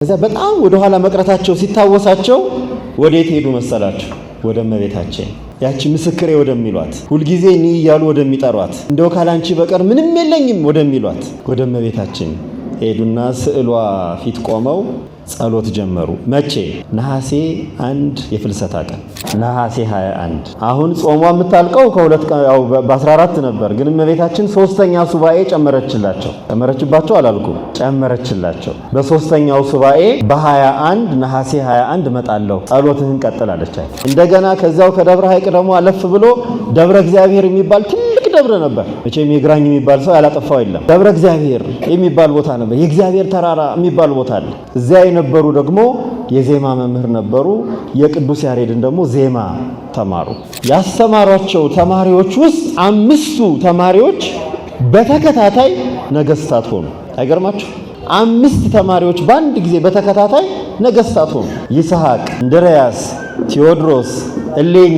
እዛ በጣም ወደ ኋላ መቅረታቸው ሲታወሳቸው ወዴት ሄዱ መሰላችሁ? ወደ እመቤታችን ያቺ ምስክሬ ወደሚሏት ሁልጊዜ ኒ እያሉ ወደሚጠሯት እንደው ካላንቺ በቀር ምንም የለኝም ወደሚሏት ወደ እመቤታችን ሄዱና ስዕሏ ፊት ቆመው ጸሎት ጀመሩ። መቼ? ነሐሴ 1 የፍልሰታ ቀን ነሐሴ 21። አሁን ጾሟ የምታልቀው ከሁለት ቀን ያው በ14 ነበር፣ ግን እመቤታችን ሶስተኛ ሱባኤ ጨመረችባቸው አላልኩም፣ ጨመረችላቸው። በሶስተኛው ሱባኤ በ21 ነሐሴ 21 እመጣለሁ ጸሎትህን ቀጥል አለቻቸው። እንደገና ከዛው ከደብረ ሐይቅ ደግሞ አለፍ ብሎ ደብረ እግዚአብሔር የሚባል ትልቅ ደብረ ነበር። መቼም የግራኝ የሚባል ሰው ያላጠፋው የለም። ደብረ እግዚአብሔር የሚባል ቦታ ነበር። የእግዚአብሔር ተራራ የሚባል ቦታ አለ። እዚያ የነበሩ ደግሞ የዜማ መምህር ነበሩ። የቅዱስ ያሬድን ደግሞ ዜማ ተማሩ። ያስተማሯቸው ተማሪዎች ውስጥ 5ቱ ተማሪዎች በተከታታይ ነገስታት ሆኑ። አይገርማችሁ? 5 ተማሪዎች በአንድ ጊዜ በተከታታይ ነገስታት ሆኑ። ይስሐቅ፣ እንድርያስ፣ ቴዎድሮስ፣ እሌኒ፣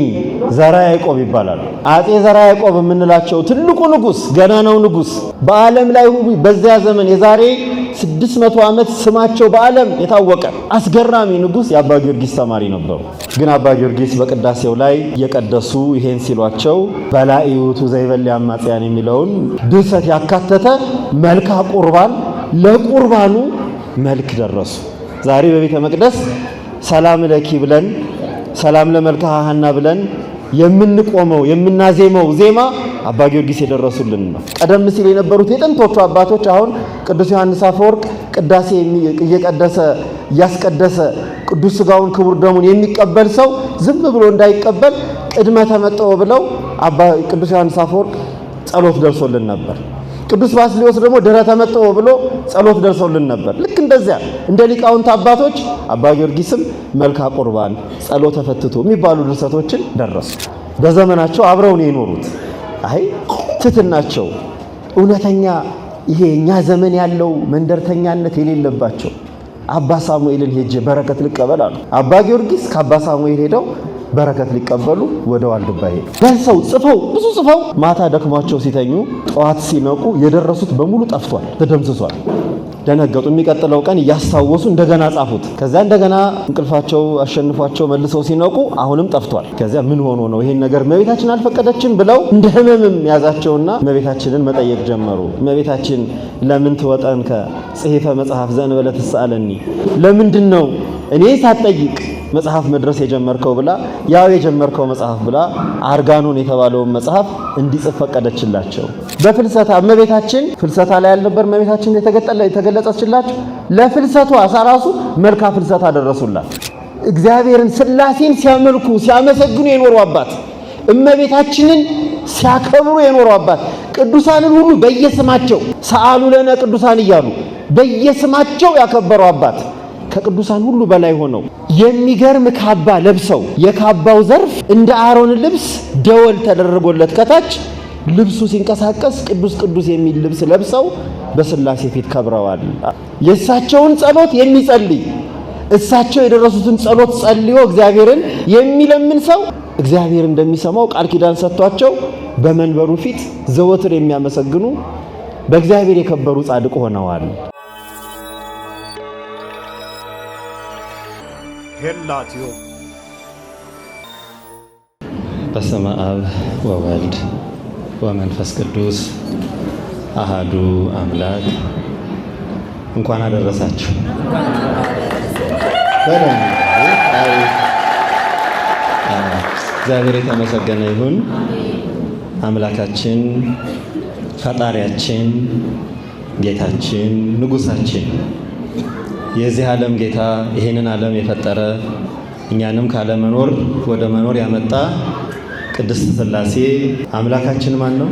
ዘራ ያዕቆብ ይባላሉ። አጼ ዘራ ያዕቆብ የምንላቸው ትልቁ ንጉስ፣ ገናናው ንጉስ በዓለም ላይ ሁሉ በዚያ ዘመን የዛሬ 600 ዓመት ስማቸው በዓለም የታወቀ አስገራሚ ንጉስ የአባ ጊዮርጊስ ተማሪ ነበሩ። ግን አባ ጊዮርጊስ በቅዳሴው ላይ እየቀደሱ ይሄን ሲሏቸው በላኢውቱ ዘይበል አማጽያን የሚለውን ድርሰት ያካተተ መልካ ቁርባን ለቁርባኑ መልክ ደረሱ። ዛሬ በቤተ መቅደስ ሰላም ለኪ ብለን ሰላም ለመልካ ሐና ብለን የምንቆመው የምናዜመው ዜማ አባ ጊዮርጊስ የደረሱልን ነው። ቀደም ሲል የነበሩት የጥንቶቹ አባቶች አሁን ቅዱስ ዮሐንስ አፈወርቅ ቅዳሴ እየቀደሰ እያስቀደሰ ቅዱስ ሥጋውን ክቡር ደሙን የሚቀበል ሰው ዝም ብሎ እንዳይቀበል ቅድመ ተመጠው ብለው ቅዱስ ዮሐንስ አፈወርቅ ጸሎት ደርሶልን ነበር። ቅዱስ ባስልዮስ ደግሞ ድህረ ተመጠው ብሎ ጸሎት ደርሶልን ነበር። ልክ እንደዚያ እንደ ሊቃውንት አባቶች አባ ጊዮርጊስም መልካ ቁርባን፣ ጸሎተ ፈትቶ የሚባሉ ድርሰቶችን ደረሱ። በዘመናቸው አብረው ነው የኖሩት። አይ ትትናቸው እውነተኛ ይሄ እኛ ዘመን ያለው መንደርተኛነት የሌለባቸው አባ ሳሙኤልን ሄጄ በረከት ልቀበል አሉ። አባ ጊዮርጊስ ከአባ ሳሙኤል ሄደው በረከት ሊቀበሉ ወደ ዋልድባ ሄዱ። ደርሰው ጽፈው ብዙ ጽፈው ማታ ደክሟቸው ሲተኙ ጠዋት ሲነቁ የደረሱት በሙሉ ጠፍቷል፣ ተደምስሷል። ደነገጡ። የሚቀጥለው ቀን እያስታወሱ እንደገና ጻፉት። ከዛ እንደገና እንቅልፋቸው አሸንፏቸው መልሰው ሲነቁ አሁንም ጠፍቷል። ከዚያ ምን ሆኖ ነው ይሄን ነገር እመቤታችን አልፈቀደችም ብለው እንደ ህመምም ያዛቸውና እመቤታችንን መጠየቅ ጀመሩ። እመቤታችን ለምን ትወጠንከ ጽሒፈ መጽሐፍ ዘእንበለ ትስአለኒ፣ ለምንድን ነው እኔ ሳትጠይቅ መጽሐፍ መድረስ የጀመርከው ብላ ያው የጀመርከው መጽሐፍ ብላ አርጋኖን የተባለውን መጽሐፍ እንዲጽፍ ፈቀደችላቸው። በፍልሰታ እመቤታችን ፍልሰታ ላይ ያልነበር እመቤታችን የተገለጸችላቸው ለፍልሰቷ ሳራሱ መልካ ፍልሰታ ደረሱላት። እግዚአብሔርን ሥላሴን ሲያመልኩ ሲያመሰግኑ የኖሩ አባት፣ እመቤታችንን ሲያከብሩ የኖሩ አባት፣ ቅዱሳንን ሁሉ በየስማቸው ሰአሉ ለነ ቅዱሳን እያሉ በየስማቸው ያከበሩ አባት፣ ከቅዱሳን ሁሉ በላይ ሆነው የሚገርም ካባ ለብሰው የካባው ዘርፍ እንደ አሮን ልብስ ደወል ተደርጎለት ከታች ልብሱ ሲንቀሳቀስ ቅዱስ ቅዱስ የሚል ልብስ ለብሰው በሥላሴ ፊት ከብረዋል። የእሳቸውን ጸሎት የሚጸልይ እሳቸው የደረሱትን ጸሎት ጸልዮ እግዚአብሔርን የሚለምን ሰው እግዚአብሔር እንደሚሰማው ቃል ኪዳን ሰጥቷቸው በመንበሩ ፊት ዘወትር የሚያመሰግኑ በእግዚአብሔር የከበሩ ጻድቅ ሆነዋል። ሄላቲዮ በስመ አብ ወወልድ ወመንፈስ ቅዱስ አሃዱ አምላክ። እንኳን አደረሳችሁ። እግዚአብሔር የተመሰገነ ይሁን። አምላካችን ፈጣሪያችን ጌታችን ንጉሳችን የዚህ ዓለም ጌታ ይሄንን ዓለም የፈጠረ እኛንም ካለመኖር ወደ መኖር ያመጣ ቅድስት ሥላሴ አምላካችን ማን ነው?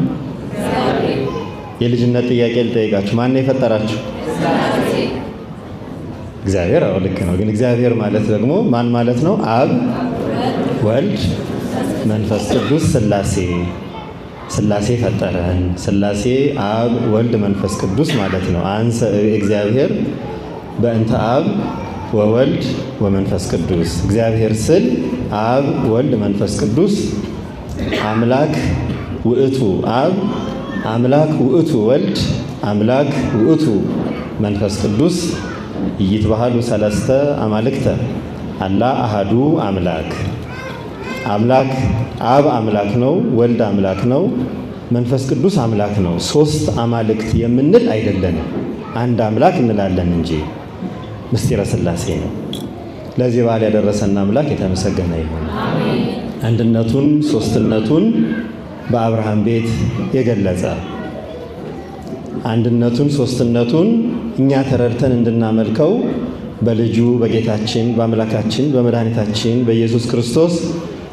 የልጅነት ጥያቄ ልጠይቃችሁ። ማን ነው የፈጠራችሁ? እግዚአብሔር። አዎ ልክ ነው። ግን እግዚአብሔር ማለት ደግሞ ማን ማለት ነው? አብ፣ ወልድ፣ መንፈስ ቅዱስ ሥላሴ። ሥላሴ ፈጠረን። ሥላሴ አብ፣ ወልድ፣ መንፈስ ቅዱስ ማለት ነው። አንሰ እግዚአብሔር በእንተ አብ ወወልድ ወመንፈስ ቅዱስ። እግዚአብሔር ስል አብ ወልድ መንፈስ ቅዱስ አምላክ ውእቱ አብ አምላክ ውእቱ ወልድ አምላክ ውእቱ መንፈስ ቅዱስ ኢይትበሃሉ ሰለስተ አማልክተ አላ አሃዱ አምላክ። አምላክ አብ አምላክ ነው፣ ወልድ አምላክ ነው፣ መንፈስ ቅዱስ አምላክ ነው። ሶስት አማልክት የምንል አይደለንም፣ አንድ አምላክ እንላለን እንጂ ምስጢረ ሥላሴ ነው። ለዚህ በዓል ያደረሰን አምላክ የተመሰገነ ይሁን። አንድነቱን ሶስትነቱን በአብርሃም ቤት የገለጸ አንድነቱን ሶስትነቱን እኛ ተረድተን እንድናመልከው በልጁ በጌታችን በአምላካችን በመድኃኒታችን በኢየሱስ ክርስቶስ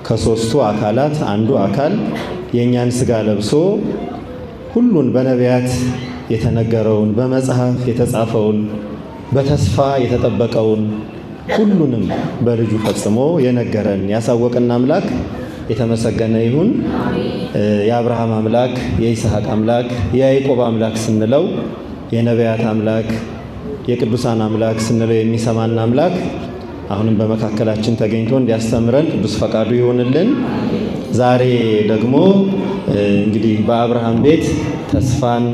ከሶስቱ አካላት አንዱ አካል የእኛን ሥጋ ለብሶ ሁሉን በነቢያት የተነገረውን በመጽሐፍ የተጻፈውን በተስፋ የተጠበቀውን ሁሉንም በልጁ ፈጽሞ የነገረን ያሳወቀን አምላክ የተመሰገነ ይሁን። የአብርሃም አምላክ የይስሐቅ አምላክ የያዕቆብ አምላክ ስንለው የነቢያት አምላክ የቅዱሳን አምላክ ስንለው የሚሰማን አምላክ አሁንም በመካከላችን ተገኝቶ እንዲያስተምረን ቅዱስ ፈቃዱ ይሆንልን። ዛሬ ደግሞ እንግዲህ በአብርሃም ቤት ተስፋን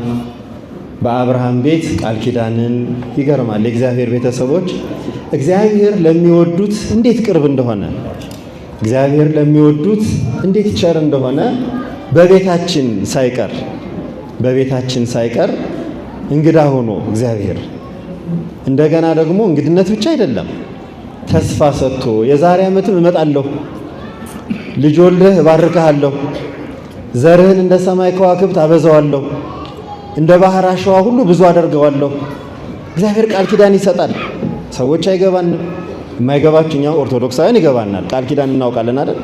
በአብርሃም ቤት ቃል ኪዳንን ይገርማል። የእግዚአብሔር ቤተሰቦች እግዚአብሔር ለሚወዱት እንዴት ቅርብ እንደሆነ እግዚአብሔር ለሚወዱት እንዴት ቸር እንደሆነ በቤታችን ሳይቀር እንግዳ ሆኖ እግዚአብሔር እንደገና ደግሞ እንግድነት ብቻ አይደለም፣ ተስፋ ሰጥቶ የዛሬ ዓመትም እመጣለሁ፣ ልጅ ወልደህ እባርክሃለሁ፣ ዘርህን እንደ ሰማይ ከዋክብት አበዛዋለሁ፣ እንደ ባህር አሸዋ ሁሉ ብዙ አደርገዋለሁ። እግዚአብሔር ቃል ኪዳን ይሰጣል። ሰዎች አይገባንም። የማይገባችሁ እኛ ኦርቶዶክሳውያን ይገባናል። ቃል ኪዳን እናውቃለን አይደል?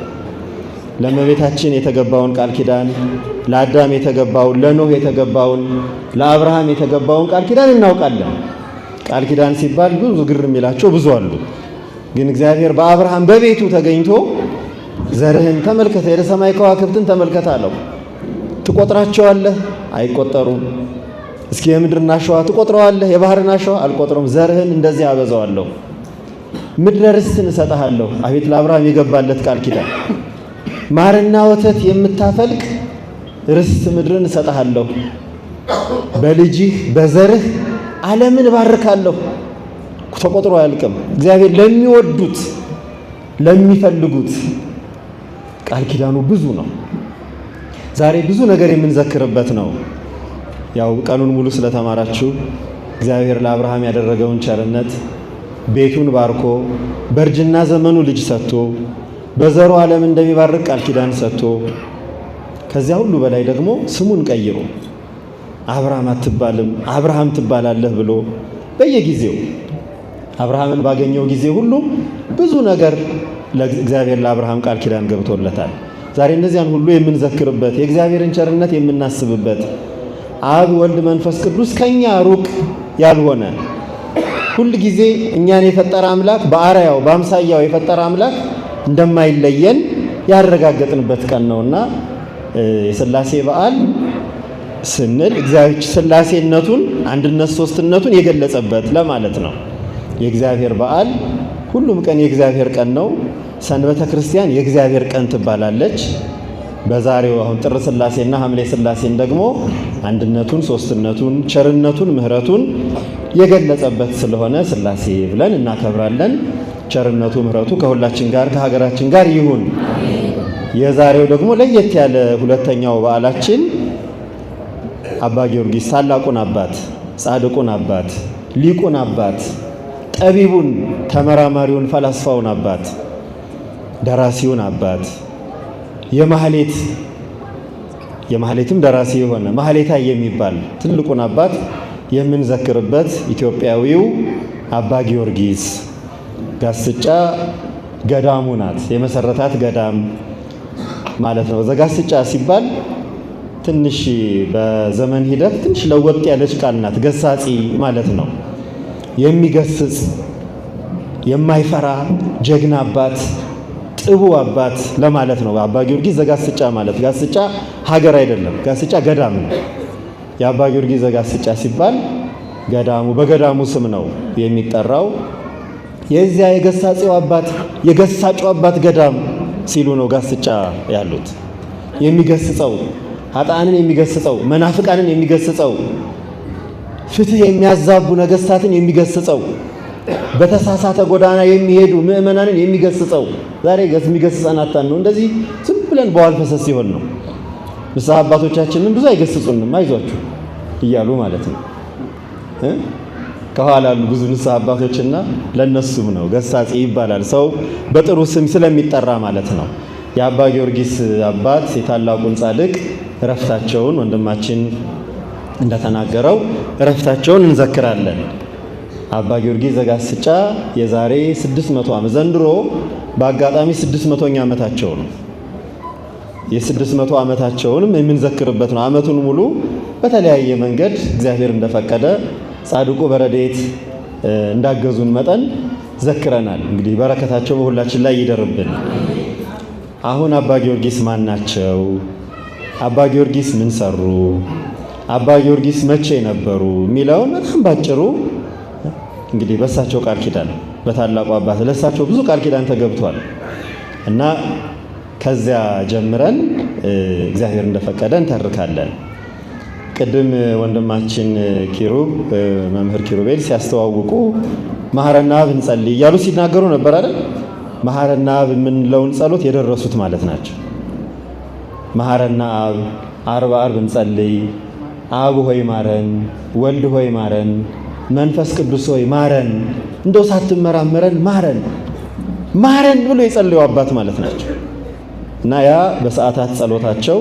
ለእመቤታችን የተገባውን ቃል ኪዳን፣ ለአዳም የተገባውን፣ ለኖህ የተገባውን፣ ለአብርሃም የተገባውን ቃል ኪዳን እናውቃለን። ቃል ኪዳን ሲባል ብዙ ግር የሚላቸው ብዙ አሉ። ግን እግዚአብሔር በአብርሃም በቤቱ ተገኝቶ ዘርህን ተመልከተ፣ የደ ሰማይ ከዋክብትን ተመልከተ አለው። ትቆጥራቸዋለህ? አይቆጠሩም። እስኪ የምድርን አሸዋ ትቆጥረዋለህ? የባህርን አሸዋ አልቆጥረውም። ዘርህን እንደዚህ አበዛዋለሁ፣ ምድረ ርስትን እሰጥሃለሁ። አቤት ለአብርሃም የገባለት ቃል ኪዳን! ማርና ወተት የምታፈልቅ ርስት ምድርን እሰጥሃለሁ፣ በልጅህ በዘርህ ዓለምን እባርካለሁ። ተቆጥሮ አያልቅም። እግዚአብሔር ለሚወዱት ለሚፈልጉት ቃል ኪዳኑ ብዙ ነው። ዛሬ ብዙ ነገር የምንዘክርበት ነው። ያው ቀኑን ሙሉ ስለተማራችሁ እግዚአብሔር ለአብርሃም ያደረገውን ቸርነት ቤቱን ባርኮ በእርጅና ዘመኑ ልጅ ሰጥቶ በዘሩ ዓለም እንደሚባርክ ቃል ኪዳን ሰጥቶ ከዚያ ሁሉ በላይ ደግሞ ስሙን ቀይሮ አብርሃም አትባልም አብርሃም ትባላለህ ብሎ በየጊዜው አብርሃምን ባገኘው ጊዜ ሁሉ ብዙ ነገር ለእግዚአብሔር ለአብርሃም ቃል ኪዳን ገብቶለታል። ዛሬ እነዚያን ሁሉ የምንዘክርበት የእግዚአብሔርን ቸርነት የምናስብበት አብ ወልድ መንፈስ ቅዱስ ከኛ ሩቅ ያልሆነ ሁል ጊዜ እኛን የፈጠረ አምላክ በአርአያው በአምሳያው የፈጠረ አምላክ እንደማይለየን ያረጋገጥንበት ቀን ነውና የሥላሴ በዓል ስንል እግዚአብሔር ሥላሴነቱን አንድነት ሶስትነቱን የገለጸበት ለማለት ነው። የእግዚአብሔር በዓል ሁሉም ቀን የእግዚአብሔር ቀን ነው። ሰንበተ ክርስቲያን የእግዚአብሔር ቀን ትባላለች። በዛሬው አሁን ጥር ሥላሴና ሐምሌ ሥላሴን ደግሞ አንድነቱን ሶስትነቱን ቸርነቱን ምሕረቱን የገለጸበት ስለሆነ ሥላሴ ብለን እናከብራለን። ቸርነቱ ምሕረቱ ከሁላችን ጋር ከሀገራችን ጋር ይሁን። የዛሬው ደግሞ ለየት ያለ ሁለተኛው በዓላችን አባ ጊዮርጊስ ታላቁን አባት ጻድቁን አባት ሊቁን አባት ጠቢቡን ተመራማሪውን ፈላስፋውን አባት ደራሲውን አባት የማህሌትም ደራሲ የሆነ ማህሌታይ የሚባል ትልቁን አባት የምንዘክርበት ኢትዮጵያዊው አባ ጊዮርጊስ ጋስጫ ገዳሙ ናት። የመሰረታት ገዳም ማለት ነው። ዘጋስጫ ሲባል ትንሽ በዘመን ሂደት ትንሽ ለወጥ ያለች ቃል ናት። ገሳጺ ማለት ነው። የሚገስጽ የማይፈራ ጀግና አባት ጥቡ አባት ለማለት ነው። አባ ጊዮርጊስ ዘጋስጫ ማለት ጋስጫ ሀገር አይደለም፣ ጋስጫ ገዳም ነው። የአባ ጊዮርጊስ ዘጋስጫ ሲባል ገዳሙ በገዳሙ ስም ነው የሚጠራው። የዚያ የገሳጺው አባት የገሳጩ አባት ገዳም ሲሉ ነው ጋስጫ ያሉት። የሚገስጸው ኃጥአንን የሚገስጸው መናፍቃንን የሚገስጸው ፍትህ የሚያዛቡ ነገስታትን የሚገስጸው በተሳሳተ ጎዳና የሚሄዱ ምእመናንን የሚገስጸው ዛሬ የሚገስጸን አጣን ነው። እንደዚህ ዝም ብለን በዋል ፈሰስ ሲሆን ነው። ንስሐ አባቶቻችንን ብዙ አይገስጹንም አይዟችሁ እያሉ ማለት ነው። ከኋላ ያሉ ብዙ ንስሐ አባቶችና ለነሱም ነው ገሳጺ ይባላል። ሰው በጥሩ ስም ስለሚጠራ ማለት ነው። የአባ ጊዮርጊስ አባት የታላቁን ጻድቅ እረፍታቸውን ወንድማችን እንደተናገረው እረፍታቸውን እንዘክራለን። አባ ጊዮርጊስ ዘጋስጫ የዛሬ 600 ዓመት ዘንድሮ በአጋጣሚ 600ኛ ዓመታቸው ነው። የ600 ዓመታቸውንም የምንዘክርበት ነው። ዓመቱን ሙሉ በተለያየ መንገድ እግዚአብሔር እንደፈቀደ ጻድቁ በረድኤት እንዳገዙን መጠን ዘክረናል። እንግዲህ በረከታቸው በሁላችን ላይ ይደርብን። አሁን አባ ጊዮርጊስ ማን ናቸው? አባ ጊዮርጊስ ምን ሰሩ? አባ ጊዮርጊስ መቼ ነበሩ? የሚለውን በጣም ባጭሩ እንግዲህ በእሳቸው ቃል ኪዳን በታላቁ አባት ለእሳቸው ብዙ ቃል ኪዳን ተገብቷል እና ከዚያ ጀምረን እግዚአብሔር እንደፈቀደ እንተርካለን። ቅድም ወንድማችን ኪሩብ መምህር ኪሩቤል ሲያስተዋውቁ መሐረና አብ እንጸልይ እያሉ ሲናገሩ ነበር አይደል? መሐረና አብ የምንለውን ጸሎት የደረሱት ማለት ናቸው። መሐረና አብ ዓርብ ዓርብ እንጸልይ፣ አብ ሆይ ማረን፣ ወልድ ሆይ ማረን፣ መንፈስ ቅዱስ ሆይ ማረን፣ እንደው ሳትመራመረን ማረን ማረን ብሎ የጸለዩ አባት ማለት ናቸው እና ያ በሰዓታት ጸሎታቸው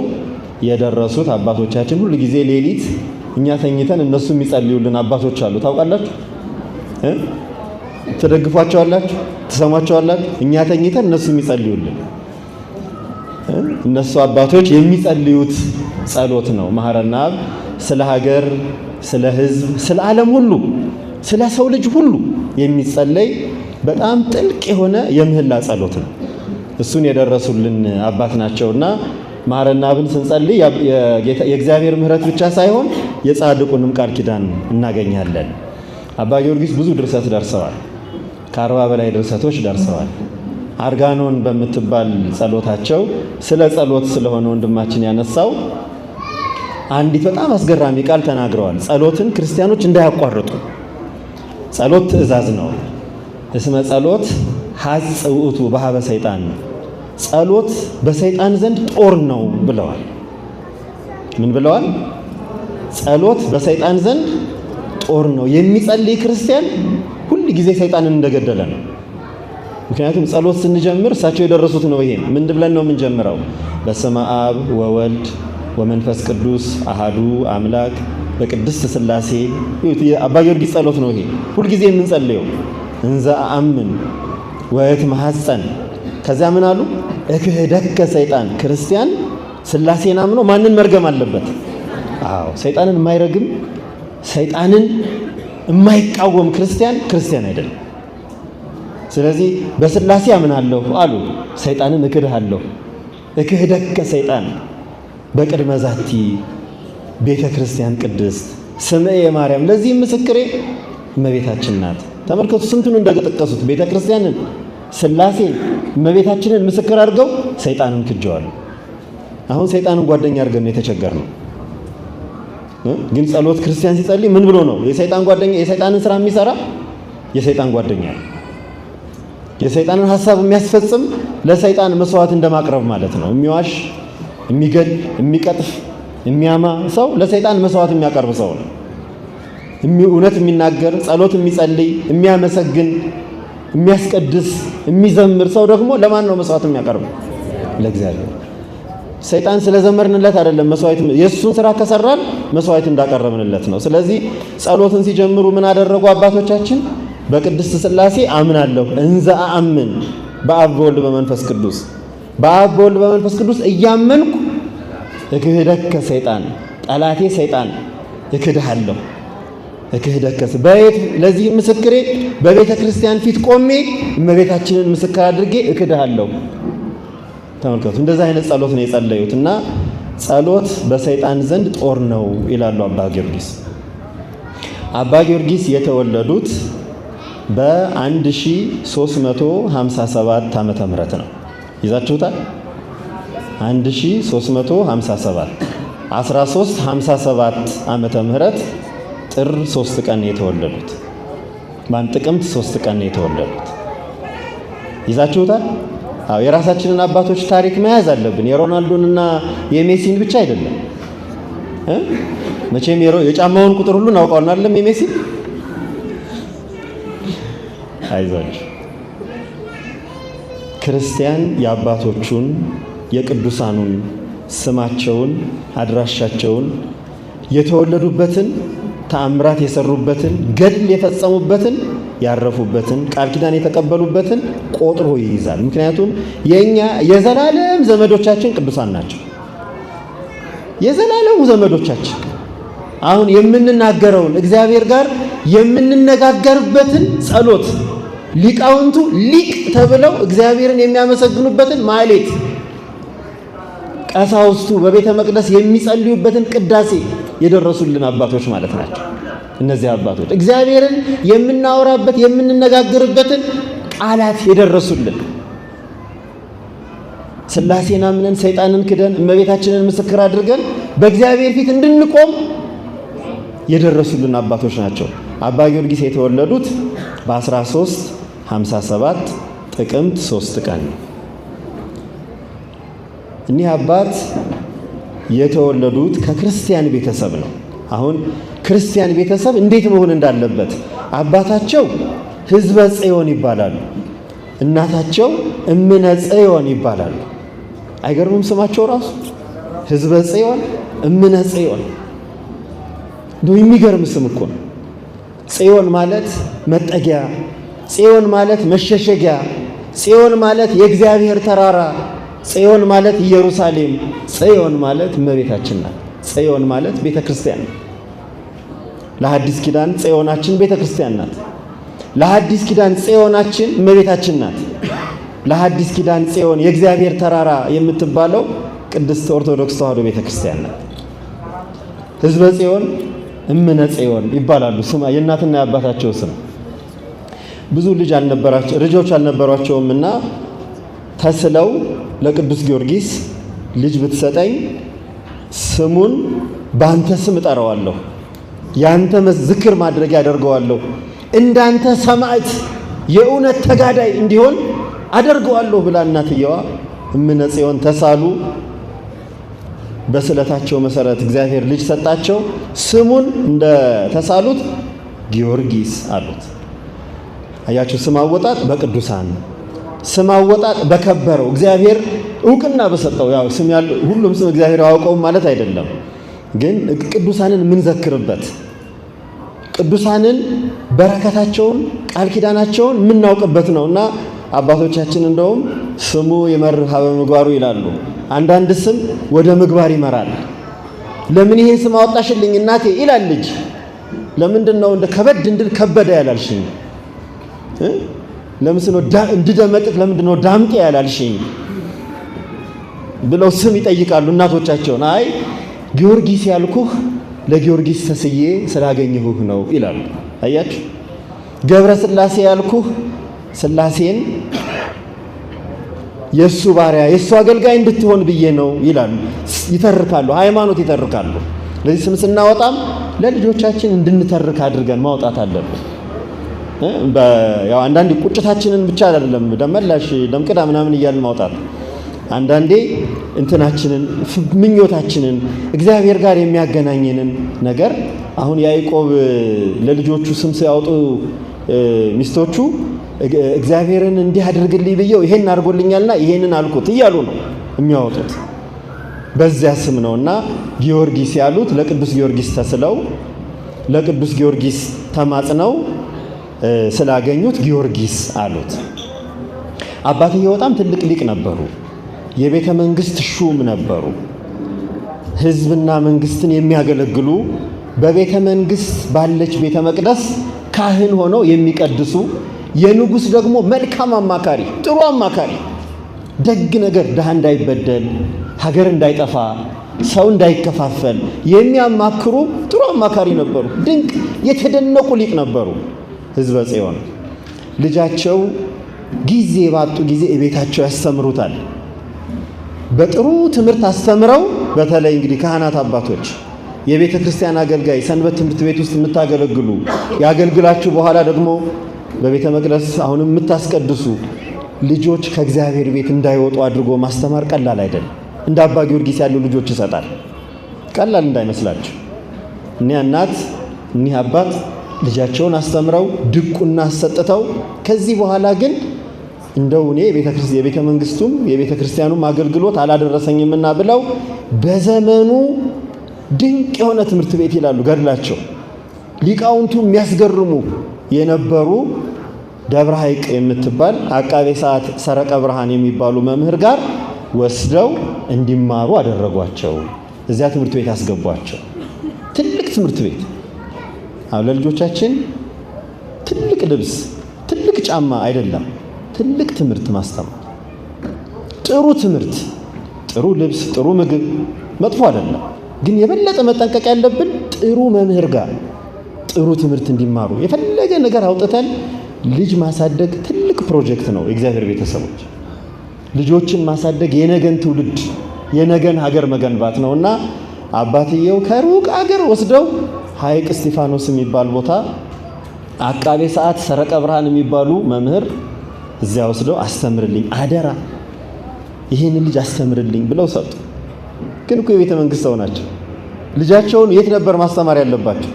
የደረሱት አባቶቻችን ሁሉ ጊዜ ሌሊት እኛ ተኝተን እነሱ የሚጸልዩልን አባቶች አሉ። ታውቃላችሁ? ትደግፏቸዋላችሁ? ትሰሟቸዋላችሁ? እኛ ተኝተን እነሱ የሚጸልዩልን እነሱ አባቶች የሚጸልዩት ጸሎት ነው። መሐረና አብ ስለ ሀገር፣ ስለ ሕዝብ፣ ስለ ዓለም ሁሉ፣ ስለ ሰው ልጅ ሁሉ የሚጸለይ በጣም ጥልቅ የሆነ የምህላ ጸሎት ነው። እሱን የደረሱልን አባት ናቸውና መሐረና አብን ስንጸልይ የእግዚአብሔር ምሕረት ብቻ ሳይሆን የጻድቁንም ቃል ኪዳን እናገኛለን። አባ ጊዮርጊስ ብዙ ድርሰት ደርሰዋል። ከ40 በላይ ድርሰቶች ደርሰዋል። አርጋኖን በምትባል ጸሎታቸው ስለ ጸሎት ስለሆነ ወንድማችን ያነሳው አንዲት በጣም አስገራሚ ቃል ተናግረዋል። ጸሎትን ክርስቲያኖች እንዳያቋርጡ። ጸሎት ትእዛዝ ነው። እስመ ጸሎት ሐጽ ውእቱ በኀበ ሰይጣን፣ ጸሎት በሰይጣን ዘንድ ጦር ነው ብለዋል። ምን ብለዋል? ጸሎት በሰይጣን ዘንድ ጦር ነው። የሚጸልይ ክርስቲያን ሁል ጊዜ ሰይጣንን እንደገደለ ነው። ምክንያቱም ጸሎት ስንጀምር እሳቸው የደረሱት ነው። ይሄ ምን ብለን ነው የምንጀምረው? በስመ አብ ወወልድ ወመንፈስ ቅዱስ አሃዱ አምላክ በቅድስት ሥላሴ። አባ ጊዮርጊስ ጸሎት ነው ይሄ ሁልጊዜ የምንጸልየው። እንዘ አአምን ወእትመሐፀን። ከዚያ ምን አሉ? እክህደከ ሰይጣን። ክርስቲያን ሥላሴን አምኖ ማንን መርገም አለበት? አዎ ሰይጣንን የማይረግም ሰይጣንን የማይቃወም ክርስቲያን አይደለም። ስለዚህ በሥላሴ አምናለሁ አሉ፣ ሰይጣንን እክድሃለሁ። እክህደከ ሰይጣን በቅድመ ዛቲ ቤተ ክርስቲያን ቅድስት ስምዐ ማርያም። ለዚህም ምስክሬ እመቤታችን ናት። ተመልከቱ ስንቱን እንደጠቀሱት ቤተ ክርስቲያንን፣ ሥላሴን፣ እመቤታችንን ምስክር አድርገው ሰይጣንን ክጀዋል። አሁን ሰይጣንን ጓደኛ አድርገን ነው የተቸገርነው። ግን ጸሎት ክርስቲያን ሲጸልይ ምን ብሎ ነው? የሰይጣን ጓደኛ፣ የሰይጣንን ስራ የሚሰራ የሰይጣን ጓደኛ፣ የሰይጣንን ሐሳብ የሚያስፈጽም ለሰይጣን መስዋዕት እንደማቅረብ ማለት ነው። የሚዋሽ፣ የሚገል፣ የሚቀጥፍ፣ የሚያማ ሰው ለሰይጣን መስዋዕት የሚያቀርብ ሰው ነው። እውነት የሚናገር፣ ጸሎት የሚጸልይ፣ የሚያመሰግን፣ የሚያስቀድስ፣ የሚዘምር ሰው ደግሞ ለማን ነው መስዋዕት የሚያቀርበው? ለእግዚአብሔር። ሰይጣን ስለዘመርንለት አይደለም መስዋዕት፣ የእሱን ስራ ከሰራን መስዋዕት እንዳቀረብንለት ነው። ስለዚህ ጸሎትን ሲጀምሩ ምን አደረጉ አባቶቻችን? በቅድስት ሥላሴ አምናለሁ። እንዘ አአምን በአብ በወልድ በመንፈስ ቅዱስ፣ በአብ በወልድ በመንፈስ ቅዱስ እያመንኩ እክህደከ ሰይጣን፣ ጠላቴ ሰይጣን እክድሃለሁ። እክህደከ በየት? ለዚህ ምስክሬ በቤተ ክርስቲያን ፊት ቆሜ እመቤታችንን ምስክር አድርጌ እክድሃለሁ። ተመልከቱ፣ እንደዛ አይነት ጸሎት ነው የጸለዩት እና ጸሎት በሰይጣን ዘንድ ጦር ነው ይላሉ አባ ጊዮርጊስ። አባ ጊዮርጊስ የተወለዱት በ1357 ዓመተ ምህረት ነው። ይዛችሁታል? 1357 1357 ዓመተ ምህረት ጥር 3 ቀን የተወለዱት ጥቅምት 3 ቀን ነው የተወለዱት። ይዛችሁታል? አዎ የራሳችንን አባቶች ታሪክ መያዝ አለብን። የሮናልዶንና የሜሲን ብቻ አይደለም። መቼም የጫማውን ቁጥር ሁሉ እናውቀዋለን አይደለም? የሜሲ አይዟችሁ። ክርስቲያን የአባቶቹን የቅዱሳኑን ስማቸውን፣ አድራሻቸውን፣ የተወለዱበትን፣ ተአምራት የሰሩበትን፣ ገድል የፈጸሙበትን፣ ያረፉበትን፣ ቃል ኪዳን የተቀበሉበትን ቆጥሮ ይይዛል። ምክንያቱም የኛ የዘላለም ዘመዶቻችን ቅዱሳን ናቸው። የዘላለሙ ዘመዶቻችን አሁን የምንናገረውን እግዚአብሔር ጋር የምንነጋገርበትን ጸሎት ሊቃውንቱ ሊቅ ተብለው እግዚአብሔርን የሚያመሰግኑበትን ማህሌት፣ ቀሳውስቱ በቤተ መቅደስ የሚጸልዩበትን ቅዳሴ የደረሱልን አባቶች ማለት ናቸው። እነዚህ አባቶች እግዚአብሔርን የምናወራበት የምንነጋገርበትን ቃላት የደረሱልን፣ ሥላሴን አምነን ሰይጣንን ክደን እመቤታችንን ምስክር አድርገን በእግዚአብሔር ፊት እንድንቆም የደረሱልን አባቶች ናቸው። አባ ጊዮርጊስ የተወለዱት በ1357 ጥቅምት 3 ቀን ነው። እኒህ አባት የተወለዱት ከክርስቲያን ቤተሰብ ነው። አሁን ክርስቲያን ቤተሰብ እንዴት መሆን እንዳለበት አባታቸው ሕዝበ ጽዮን ይባላሉ፣ እናታቸው እምነ ጽዮን ይባላሉ። አይገርምም? ስማቸው ራሱ ሕዝበ ጽዮን፣ እምነ ጽዮን ነው። የሚገርም ስም እኮ ነው። ጽዮን ማለት መጠጊያ፣ ጽዮን ማለት መሸሸጊያ፣ ጽዮን ማለት የእግዚአብሔር ተራራ፣ ጽዮን ማለት ኢየሩሳሌም፣ ጽዮን ማለት እመቤታችን ናት። ጽዮን ማለት ቤተ ክርስቲያን ናት። ለሐዲስ ኪዳን ጽዮናችን ቤተ ክርስቲያን ናት። ለሐዲስ ኪዳን ጽዮናችን እመቤታችን ናት። ለሐዲስ ኪዳን ጽዮን የእግዚአብሔር ተራራ የምትባለው ቅድስት ኦርቶዶክስ ተዋሕዶ ቤተ ክርስቲያን ናት። ሕዝበ ጽዮን፣ እምነ ጽዮን ይባላሉ። ስም የእናትና የአባታቸው ስም። ብዙ ልጆች አልነበሯቸውምና ተስለው ለቅዱስ ጊዮርጊስ ልጅ ብትሰጠኝ ስሙን በአንተ ስም እጠራዋለሁ፣ ያንተ ዝክር ማድረግ ያደርገዋለሁ፣ እንዳንተ ሰማዕት የእውነት ተጋዳይ እንዲሆን አደርገዋለሁ ብላ እናትየዋ እምነ ጽዮን ተሳሉ። በስለታቸው መሰረት እግዚአብሔር ልጅ ሰጣቸው። ስሙን እንደ ተሳሉት ጊዮርጊስ አሉት። አያችሁ፣ ስም አወጣጥ በቅዱሳን ስም አወጣጥ በከበረው እግዚአብሔር እውቅና በሰጠው። ያው ስም ያለው ሁሉም ስም እግዚአብሔር ያውቀውም ማለት አይደለም፣ ግን ቅዱሳንን የምንዘክርበት ቅዱሳንን በረከታቸውን ቃል ኪዳናቸውን የምናውቅበት ነውና አባቶቻችን እንደውም ስሙ ይመርህ ሀበ ምግባሩ ይላሉ። አንዳንድ ስም ወደ ምግባር ይመራል። ለምን ይሄን ስም አወጣሽልኝ እናቴ ይላል ልጅ። ለምንድን ነው እንደ ከበድ እንድል ከበደ ያላልሽኝ? ለምንስ ነው እንድደመጥጥ ለምንድን ነው ዳምጤ ያላልሽኝ ብለው ስም ይጠይቃሉ እናቶቻቸውን። አይ ጊዮርጊስ ያልኩህ ለጊዮርጊስ ተስዬ ስላገኘሁህ ነው ይላሉ። አያችሁ፣ ገብረ ሥላሴ ያልኩህ ሥላሴን የሱ ባሪያ የሱ አገልጋይ እንድትሆን ብዬ ነው ይላሉ። ይተርካሉ፣ ሃይማኖት ይተርካሉ። ለዚህ ስም ስናወጣም ለልጆቻችን እንድንተርክ አድርገን ማውጣት አለብን። ያው አንዳንዴ ቁጭታችንን ብቻ አይደለም ደመላሽ ደምቅዳ ምናምን እያልን ማውጣት፣ አንዳንዴ እንትናችንን ምኞታችንን እግዚአብሔር ጋር የሚያገናኘንን ነገር። አሁን ያዕቆብ ለልጆቹ ስም ሲያወጡ ሚስቶቹ እግዚአብሔርን እንዲህ አድርግልኝ ብየው ይሄን አድርጎልኛልና ይሄንን አልኩት እያሉ ነው የሚያወጡት። በዚያ ስም ነውና ጊዮርጊስ ያሉት ለቅዱስ ጊዮርጊስ ተስለው ለቅዱስ ጊዮርጊስ ተማጽነው ስላገኙት ጊዮርጊስ አሉት። አባትየው በጣም ትልቅ ሊቅ ነበሩ። የቤተ መንግስት ሹም ነበሩ። ሕዝብና መንግስትን የሚያገለግሉ በቤተ መንግስት ባለች ቤተ መቅደስ ካህን ሆነው የሚቀድሱ፣ የንጉሥ ደግሞ መልካም አማካሪ፣ ጥሩ አማካሪ፣ ደግ ነገር ድሃ እንዳይበደል፣ ሀገር እንዳይጠፋ፣ ሰው እንዳይከፋፈል የሚያማክሩ ጥሩ አማካሪ ነበሩ። ድንቅ የተደነቁ ሊቅ ነበሩ። ሕዝበ ጽዮን ልጃቸው ጊዜ ባጡ ጊዜ ቤታቸው ያስተምሩታል። በጥሩ ትምህርት አስተምረው፣ በተለይ እንግዲህ ካህናት አባቶች የቤተ ክርስቲያን አገልጋይ ሰንበት ትምህርት ቤት ውስጥ የምታገለግሉ ያገልግላችሁ በኋላ ደግሞ በቤተ መቅደስ አሁንም የምታስቀድሱ ልጆች ከእግዚአብሔር ቤት እንዳይወጡ አድርጎ ማስተማር ቀላል አይደለም። እንደ አባ ጊዮርጊስ ያሉ ልጆች ይሰጣል። ቀላል እንዳይመስላችሁ። እኒያ እናት እኒህ አባት ልጃቸውን አስተምረው ድቁና አሰጥተው ከዚህ በኋላ ግን እንደው እኔ የቤተ መንግስቱም የቤተ ክርስቲያኑም አገልግሎት አላደረሰኝምና ብለው በዘመኑ ድንቅ የሆነ ትምህርት ቤት ይላሉ ገድላቸው ሊቃውንቱ የሚያስገርሙ የነበሩ ደብረ ሐይቅ የምትባል አቃቤ ሰዓት ሰረቀ ብርሃን የሚባሉ መምህር ጋር ወስደው እንዲማሩ አደረጓቸው። እዚያ ትምህርት ቤት አስገቧቸው። ትልቅ ትምህርት ቤት ለልጆቻችን ትልቅ ልብስ ትልቅ ጫማ አይደለም፣ ትልቅ ትምህርት ማስተማር፣ ጥሩ ትምህርት፣ ጥሩ ልብስ፣ ጥሩ ምግብ መጥፎ አይደለም። ግን የበለጠ መጠንቀቅ ያለብን ጥሩ መምህር ጋር ጥሩ ትምህርት እንዲማሩ። የፈለገ ነገር አውጥተን ልጅ ማሳደግ ትልቅ ፕሮጀክት ነው። የእግዚአብሔር ቤተሰቦች ልጆችን ማሳደግ የነገን ትውልድ የነገን ሀገር መገንባት ነውና አባትየው ከሩቅ ሀገር ወስደው ሐይቅ እስጢፋኖስ የሚባል ቦታ አቃቤ ሰዓት ሰረቀ ብርሃን የሚባሉ መምህር እዚያ ወስደው አስተምርልኝ፣ አደራ ይህንን ልጅ አስተምርልኝ ብለው ሰጡ። ግን እኮ የቤተ መንግስት ሰው ናቸው። ልጃቸውን የት ነበር ማስተማር ያለባቸው?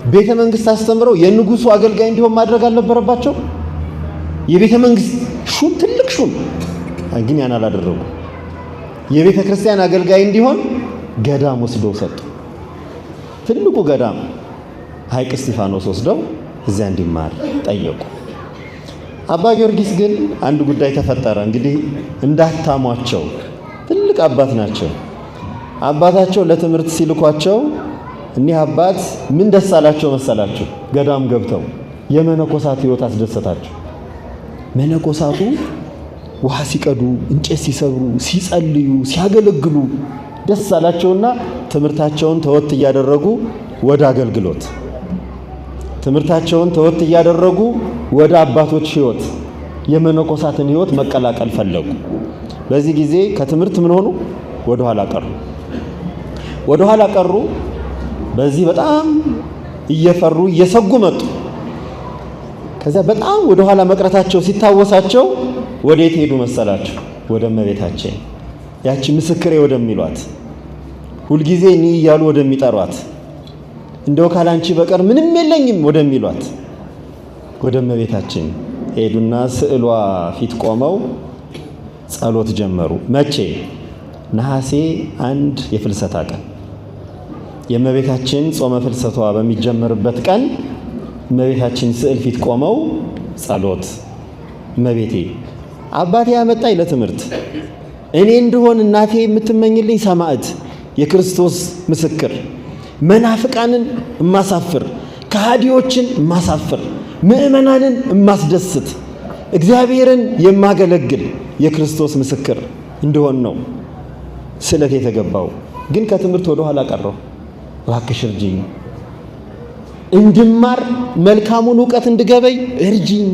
ቤተ መንግስት አስተምረው የንጉሱ አገልጋይ እንዲሆን ማድረግ አልነበረባቸው? የቤተ መንግስት ሹም ትልቅ ሹም ግን ያን አላደረጉ። የቤተ ክርስቲያን አገልጋይ እንዲሆን ገዳም ወስደው ሰጡ። ትልቁ ገዳም ሐይቅ እስጢፋኖስ ወስደው እዚያ እንዲማር ጠየቁ። አባ ጊዮርጊስ ግን አንድ ጉዳይ ተፈጠረ። እንግዲህ እንዳታሟቸው፣ ትልቅ አባት ናቸው። አባታቸው ለትምህርት ሲልኳቸው እኒህ አባት ምን ደስ አላቸው መሰላችሁ? ገዳም ገብተው የመነኮሳት ሕይወት አስደሰታቸው። መነኮሳቱ ውሃ ሲቀዱ፣ እንጨት ሲሰብሩ፣ ሲጸልዩ፣ ሲያገለግሉ ደስ አላቸውና ትምህርታቸውን ተወት እያደረጉ ወደ አገልግሎት፣ ትምህርታቸውን ተወት እያደረጉ ወደ አባቶች ሕይወት የመነኮሳትን ሕይወት መቀላቀል ፈለጉ። በዚህ ጊዜ ከትምህርት ምን ሆኑ? ወደ ኋላ ቀሩ። በዚህ በጣም እየፈሩ እየሰጉ መጡ። ከዛ በጣም ወደ ኋላ መቅረታቸው ሲታወሳቸው ወዴት ሄዱ መሰላቸው? ወደ እመቤታችን፣ ያቺ ምስክሬ ወደሚሏት፣ ሁልጊዜ እኔ እያሉ ወደሚጠሯት፣ እንደው ካላንቺ በቀር ምንም የለኝም ወደሚሏት ወደ እመቤታችን ሄዱና ስዕሏ ፊት ቆመው ጸሎት ጀመሩ። መቼ? ነሐሴ 1 የፍልሰታ ቀን የእመቤታችን ጾመ ፍልሰቷ በሚጀመርበት ቀን እመቤታችን ስዕል ፊት ቆመው ጸሎት። እመቤቴ አባቴ ያመጣኝ ለትምህርት፣ እኔ እንደሆን እናቴ የምትመኝልኝ ሰማዕት፣ የክርስቶስ ምስክር፣ መናፍቃንን እማሳፍር፣ ከሃዲዎችን እማሳፍር፣ ምእመናንን እማስደስት፣ እግዚአብሔርን የማገለግል የክርስቶስ ምስክር እንደሆን ነው ስለት የተገባው። ግን ከትምህርት ወደ ኋላ ቀረው። እባክሽ እርጂኝ፣ እንድማር መልካሙን ዕውቀት እንድገበይ እርጂኝ።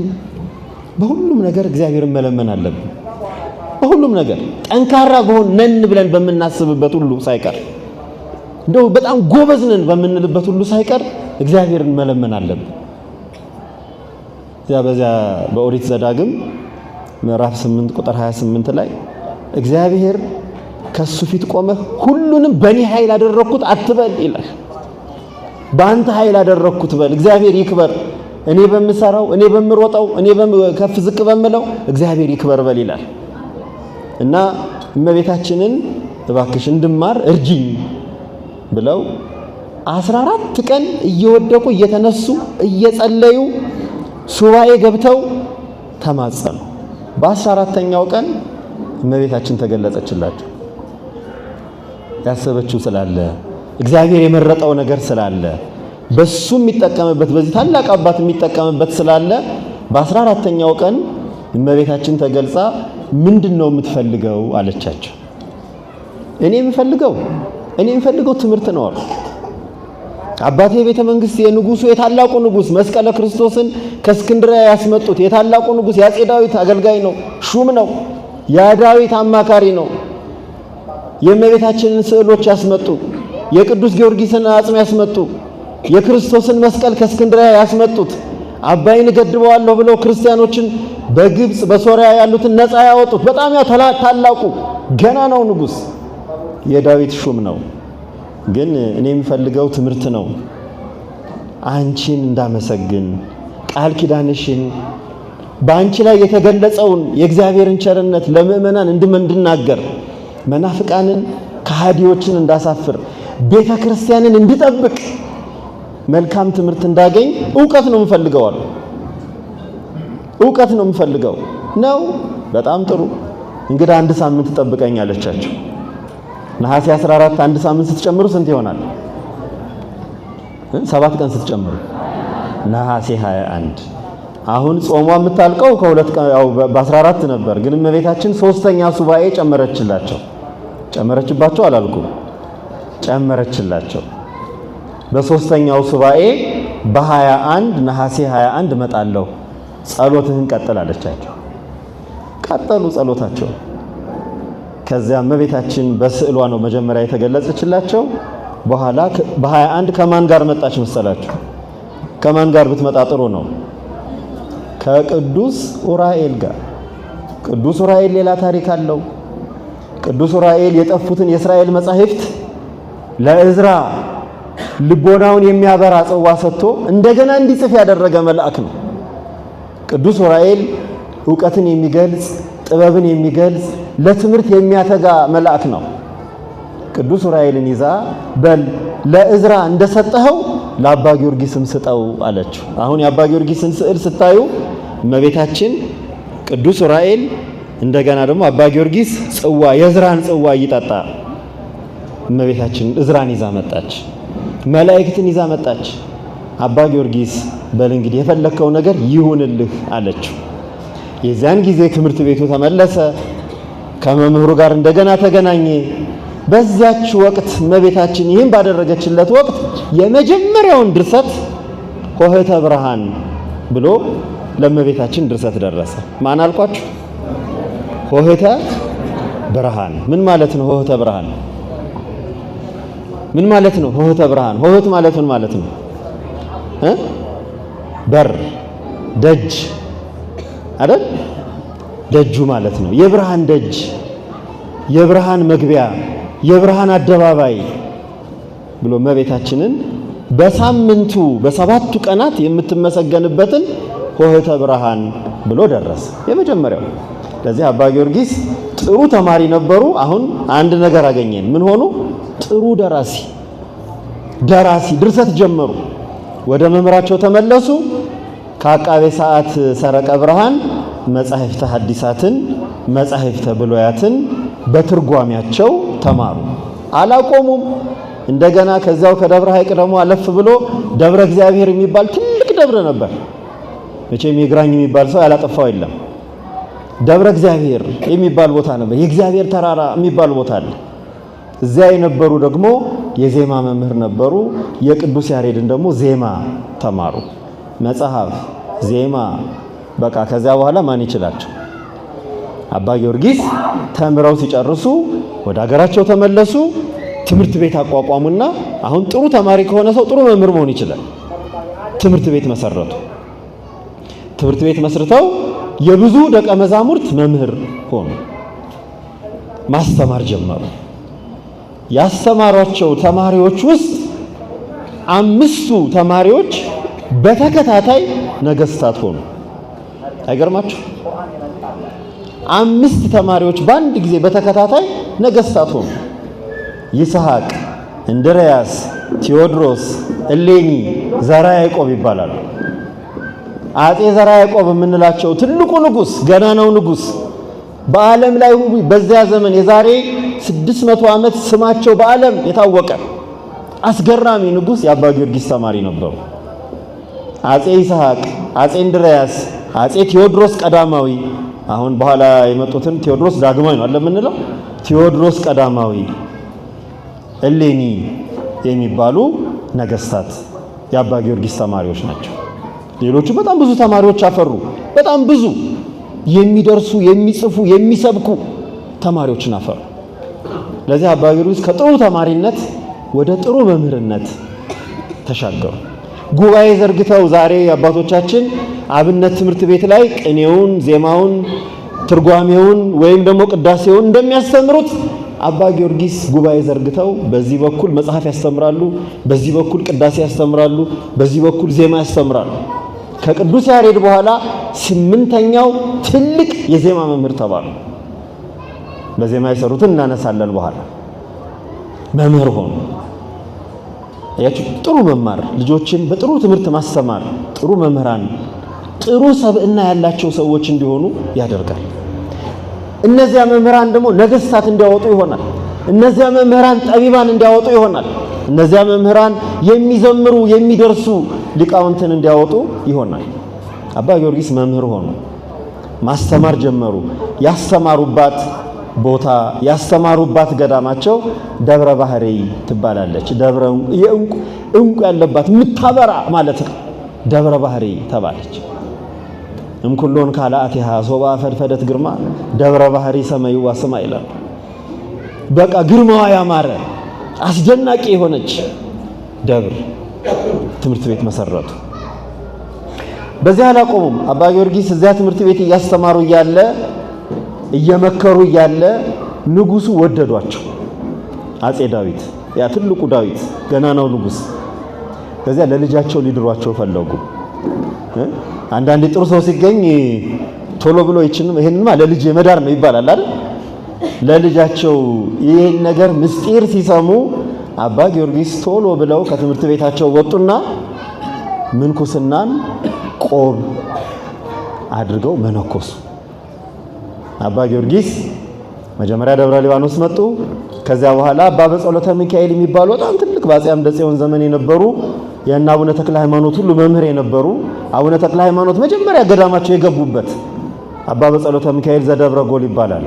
በሁሉም ነገር እግዚአብሔርን መለመን አለብን። በሁሉም ነገር ጠንካራ ነን ብለን በምናስብበት ሁሉ ሳይቀር፣ እንደው በጣም ጎበዝ ነን በምንልበት ሁሉ ሳይቀር እግዚአብሔርን መለመን አለብን። በዚያ በኦሪት ዘዳግም ምዕራፍ 8 ቁጥር 28 ላይ እግዚአብሔር ከሱ ፊት ቆመህ ሁሉንም በእኔ ኃይል አደረኩት አትበል ይላል። በአንተ ኃይል አደረኩት በል። እግዚአብሔር ይክበር። እኔ በምሰራው፣ እኔ በምሮጠው፣ እኔ ከፍ ዝቅ በምለው እግዚአብሔር ይክበር በል ይላል እና እመቤታችንን እባክሽ እንድማር እርጂኝ ብለው 14 ቀን እየወደቁ እየተነሱ እየጸለዩ ሱባኤ ገብተው ተማጸኑ። በ14ኛው ቀን እመቤታችን ተገለጸችላቸው። ያሰበችው ስላለ እግዚአብሔር የመረጠው ነገር ስላለ በሱ የሚጠቀምበት በዚህ ታላቅ አባት የሚጠቀምበት ስላለ በ14ኛው ቀን እመቤታችን ተገልጻ ምንድነው የምትፈልገው አለቻቸው። እኔ የምፈልገው ትምህርት ነው አሉ። አባቴ ቤተ መንግስት የንጉሱ የታላቁ ንጉስ መስቀለ ክርስቶስን ከእስክንድርያ ያስመጡት የታላቁ ንጉስ የአፄ ዳዊት አገልጋይ ነው፣ ሹም ነው፣ የዳዊት አማካሪ ነው። የእመቤታችንን ስዕሎች ያስመጡ የቅዱስ ጊዮርጊስን አጽም ያስመጡ፣ የክርስቶስን መስቀል ከእስክንድርያ ያስመጡት፣ አባይን እገድበዋለሁ ብለው ክርስቲያኖችን በግብጽ በሶሪያ ያሉትን ነፃ ያወጡት በጣም ታላቁ ገና ነው ንጉስ የዳዊት ሹም ነው። ግን እኔ የምፈልገው ትምህርት ነው። አንቺን እንዳመሰግን ቃል ኪዳንሽን በአንቺ ላይ የተገለጸውን የእግዚአብሔርን ቸርነት ለምእመናን እንድናገር፣ መናፍቃንን ከሃዲዎችን እንዳሳፍር፣ ቤተ ክርስቲያንን እንድጠብቅ፣ መልካም ትምህርት እንዳገኝ ዕውቀት ነው የምፈልገው አሉ። ዕውቀት ነው የምፈልገው ነው። በጣም ጥሩ እንግዲህ አንድ ሳምንት ጠብቀኝ አለቻቸው። ነሐሴ 14 አንድ ሳምንት ስትጨምሩ ስንት ይሆናል? 7 ቀን ስትጨምሩ ነሐሴ 21። አሁን ጾሟ የምታልቀው ከሁለት ቀን ያው በ14 ነበር። ግን እመቤታችን ሶስተኛ ሱባኤ ጨመረችባቸው አላልኩም፣ ጨመረችላቸው። በሶስተኛው ሱባኤ በ21 ነሐሴ 21 እመጣለሁ፣ ጸሎትህን ቀጥል አለቻቸው። ቀጠሉ ጸሎታቸው። ከዚያ እመቤታችን በስዕሏ ነው መጀመሪያ የተገለጸችላቸው። በኋላ በ21 ከማን ጋር መጣች መሰላችሁ? ከማን ጋር ብትመጣ ጥሩ ነው? ከቅዱስ ኡራኤል ጋር። ቅዱስ ኡራኤል ሌላ ታሪክ አለው። ቅዱስ ኡራኤል የጠፉትን የእስራኤል መጻሕፍት ለዕዝራ ልቦናውን የሚያበራ ጽዋ ሰጥቶ እንደገና እንዲጽፍ ያደረገ መልአክ ነው። ቅዱስ ኡራኤል ዕውቀትን የሚገልጽ ጥበብን የሚገልጽ ለትምህርት የሚያተጋ መልአክ ነው። ቅዱስ ኡራኤልን ይዛ በል ለዕዝራ እንደሰጠኸው ለአባ ጊዮርጊስም ስጠው አለችው። አሁን የአባ ጊዮርጊስን ስዕል ስታዩ እመቤታችን ቅዱስ ኡራኤል እንደገና ደግሞ አባ ጊዮርጊስ ጽዋ የዕዝራን ጽዋ እይጠጣ እመቤታችን ዕዝራን ይዛ መጣች። መላእክትን ይዛ መጣች። አባ ጊዮርጊስ በል እንግዲህ የፈለከው ነገር ይሁንልህ አለችው። የዚያን ጊዜ ትምህርት ቤቱ ተመለሰ። ከመምህሩ ጋር እንደገና ተገናኘ። በዛች ወቅት እመቤታችን ይህን ባደረገችለት ወቅት የመጀመሪያውን ድርሰት ሆህተ ብርሃን ብሎ ለእመቤታችን ድርሰት ደረሰ። ማን አልኳችሁ? ሆህተ ብርሃን ምን ማለት ነው? ሆህተ ብርሃን ምን ማለት ነው? ሆህተ ብርሃን ሆህት ማለት ምን ማለት ነው? በር ደጅ አይደል? ደጁ ማለት ነው። የብርሃን ደጅ፣ የብርሃን መግቢያ፣ የብርሃን አደባባይ ብሎ እመቤታችንን በሳምንቱ በሰባቱ ቀናት የምትመሰገንበትን ሆህተ ብርሃን ብሎ ደረሰ የመጀመሪያው። ለዚህ አባ ጊዮርጊስ ጥሩ ተማሪ ነበሩ። አሁን አንድ ነገር አገኘን። ምን ሆኑ? ጥሩ ደራሲ ድርሰት ጀመሩ። ወደ መምህራቸው ተመለሱ። ከአቃቤ ሰዓት ሰረቀ ብርሃን መጻሕፍተ ሐዲሳትን መጻሕፍተ ብሉያትን በትርጓሜያቸው ተማሩ። አላቆሙም። እንደገና ከዛው ከደብረ ሐይቅ ደግሞ አለፍ ብሎ ደብረ እግዚአብሔር የሚባል ትልቅ ደብረ ነበር። መቼም የግራኝ የሚባል ሰው ያላጠፋው የለም። ደብረ እግዚአብሔር የሚባል ቦታ ነበር። የእግዚአብሔር ተራራ የሚባል ቦታ አለ። እዚያ የነበሩ ደግሞ የዜማ መምህር ነበሩ። የቅዱስ ያሬድን ደግሞ ዜማ ተማሩ። መጽሐፍ፣ ዜማ በቃ ከዚያ በኋላ ማን ይችላቸው? አባ ጊዮርጊስ ተምረው ሲጨርሱ ወደ ሀገራቸው ተመለሱ። ትምህርት ቤት አቋቋሙና አሁን ጥሩ ተማሪ ከሆነ ሰው ጥሩ መምህር መሆን ይችላል። ትምህርት ቤት መሰረቱ። ትምህርት ቤት መስርተው የብዙ ደቀ መዛሙርት መምህር ሆኑ። ማስተማር ጀመሩ። ያስተማሯቸው ተማሪዎች ውስጥ 5ቱ ተማሪዎች በተከታታይ ነገስታት ሆኑ። አይገርማችሁ? 5 ተማሪዎች በአንድ ጊዜ በተከታታይ ነገስታት ሆኑ። ይስሐቅ፣ እንድርያስ፣ ቴዎድሮስ፣ እሌኒ፣ ዘራ ያዕቆብ ይባላሉ። አጼ ዘራ ያዕቆብ የምንላቸው ትልቁ ንጉስ፣ ገናናው ንጉስ በዓለም ላይ በዚያ ዘመን የዛሬ 600 ዓመት ስማቸው በዓለም የታወቀ አስገራሚ ንጉስ የአባ ጊዮርጊስ ተማሪ ነበሩ። አጼ ይስሐቅ፣ አጼ እንድርያስ፣ አጼ ቴዎድሮስ ቀዳማዊ፣ አሁን በኋላ የመጡትን ቴዎድሮስ ዳግማዊ ነው የምንለው፣ ቴዎድሮስ ቀዳማዊ፣ እሌኒ የሚባሉ ነገስታት የአባ ጊዮርጊስ ተማሪዎች ናቸው። ሌሎቹ በጣም ብዙ ተማሪዎች አፈሩ። በጣም ብዙ የሚደርሱ የሚጽፉ የሚሰብኩ ተማሪዎችን አፈሩ። ለዚህ አባ ጊዮርጊስ ከጥሩ ተማሪነት ወደ ጥሩ መምህርነት ተሻገሩ። ጉባኤ ዘርግተው ዛሬ አባቶቻችን አብነት ትምህርት ቤት ላይ ቅኔውን፣ ዜማውን፣ ትርጓሜውን ወይም ደግሞ ቅዳሴውን እንደሚያስተምሩት አባ ጊዮርጊስ ጉባኤ ዘርግተው በዚህ በኩል መጽሐፍ ያስተምራሉ፣ በዚህ በኩል ቅዳሴ ያስተምራሉ፣ በዚህ በኩል ዜማ ያስተምራሉ። ከቅዱስ ያሬድ በኋላ 8ኛው ትልቅ የዜማ መምህር ተባሉ። በዜማ የሰሩትን እናነሳለን በኋላ። መምህር ሆኑ። ያችሁ ጥሩ መማር፣ ልጆችን በጥሩ ትምህርት ማስተማር፣ ጥሩ መምህራን፣ ጥሩ ሰብዕና ያላቸው ሰዎች እንዲሆኑ ያደርጋል። እነዚያ መምህራን ደግሞ ነገስታት እንዲያወጡ ይሆናል። እነዚያ መምህራን ጠቢባን እንዲያወጡ ይሆናል። እነዚያ መምህራን የሚዘምሩ የሚደርሱ ሊቃውንትን እንዲያወጡ ይሆናል። አባ ጊዮርጊስ መምህር ሆኑ። ማስተማር ጀመሩ። ያስተማሩባት ቦታ ያስተማሩባት ገዳማቸው ደብረ ባህሪ ትባላለች። ደብረ እንቁ ያለባት የምታበራ ማለት ነው። ደብረ ባህሪ ተባለች። እምኩሎን ካላአቲሃ ሶባ ፈድፈደት ግርማ ደብረ ባህሪ ሰማይዋ ስማ ይላል። በቃ ግርማዋ ያማረ አስደናቂ የሆነች ደብር ትምህርት ቤት መሰረቱ። በዚህ አላቆሙም። አባ ጊዮርጊስ እዚያ ትምህርት ቤት እያስተማሩ እያለ እየመከሩ እያለ ንጉሱ ወደዷቸው። አጼ ዳዊት፣ ያ ትልቁ ዳዊት ገናናው ንጉስ፣ ከዚያ ለልጃቸው ሊድሯቸው ፈለጉ። አንዳንድ ጥሩ ሰው ሲገኝ ቶሎ ብሎ ይሄንማ ለልጅ መዳር ነው ይባላል አይደል? ለልጃቸው ይሄን ነገር ምስጢር ሲሰሙ አባ ጊዮርጊስ ቶሎ ብለው ከትምህርት ቤታቸው ወጡና ምንኩስናን ቆብ አድርገው መነኮሱ። አባ ጊዮርጊስ መጀመሪያ ደብረ ሊባኖስ መጡ። ከዚያ በኋላ አባ በጸሎተ ሚካኤል የሚባሉ በጣም ትልቅ በአፄ አምደ ጽዮን ዘመን የነበሩ የእነ አቡነ ተክለ ሃይማኖት ሁሉ መምህር የነበሩ አቡነ ተክለ ሃይማኖት መጀመሪያ ገዳማቸው የገቡበት አባ በጸሎተ ሚካኤል ዘደብረ ጎል ይባላል።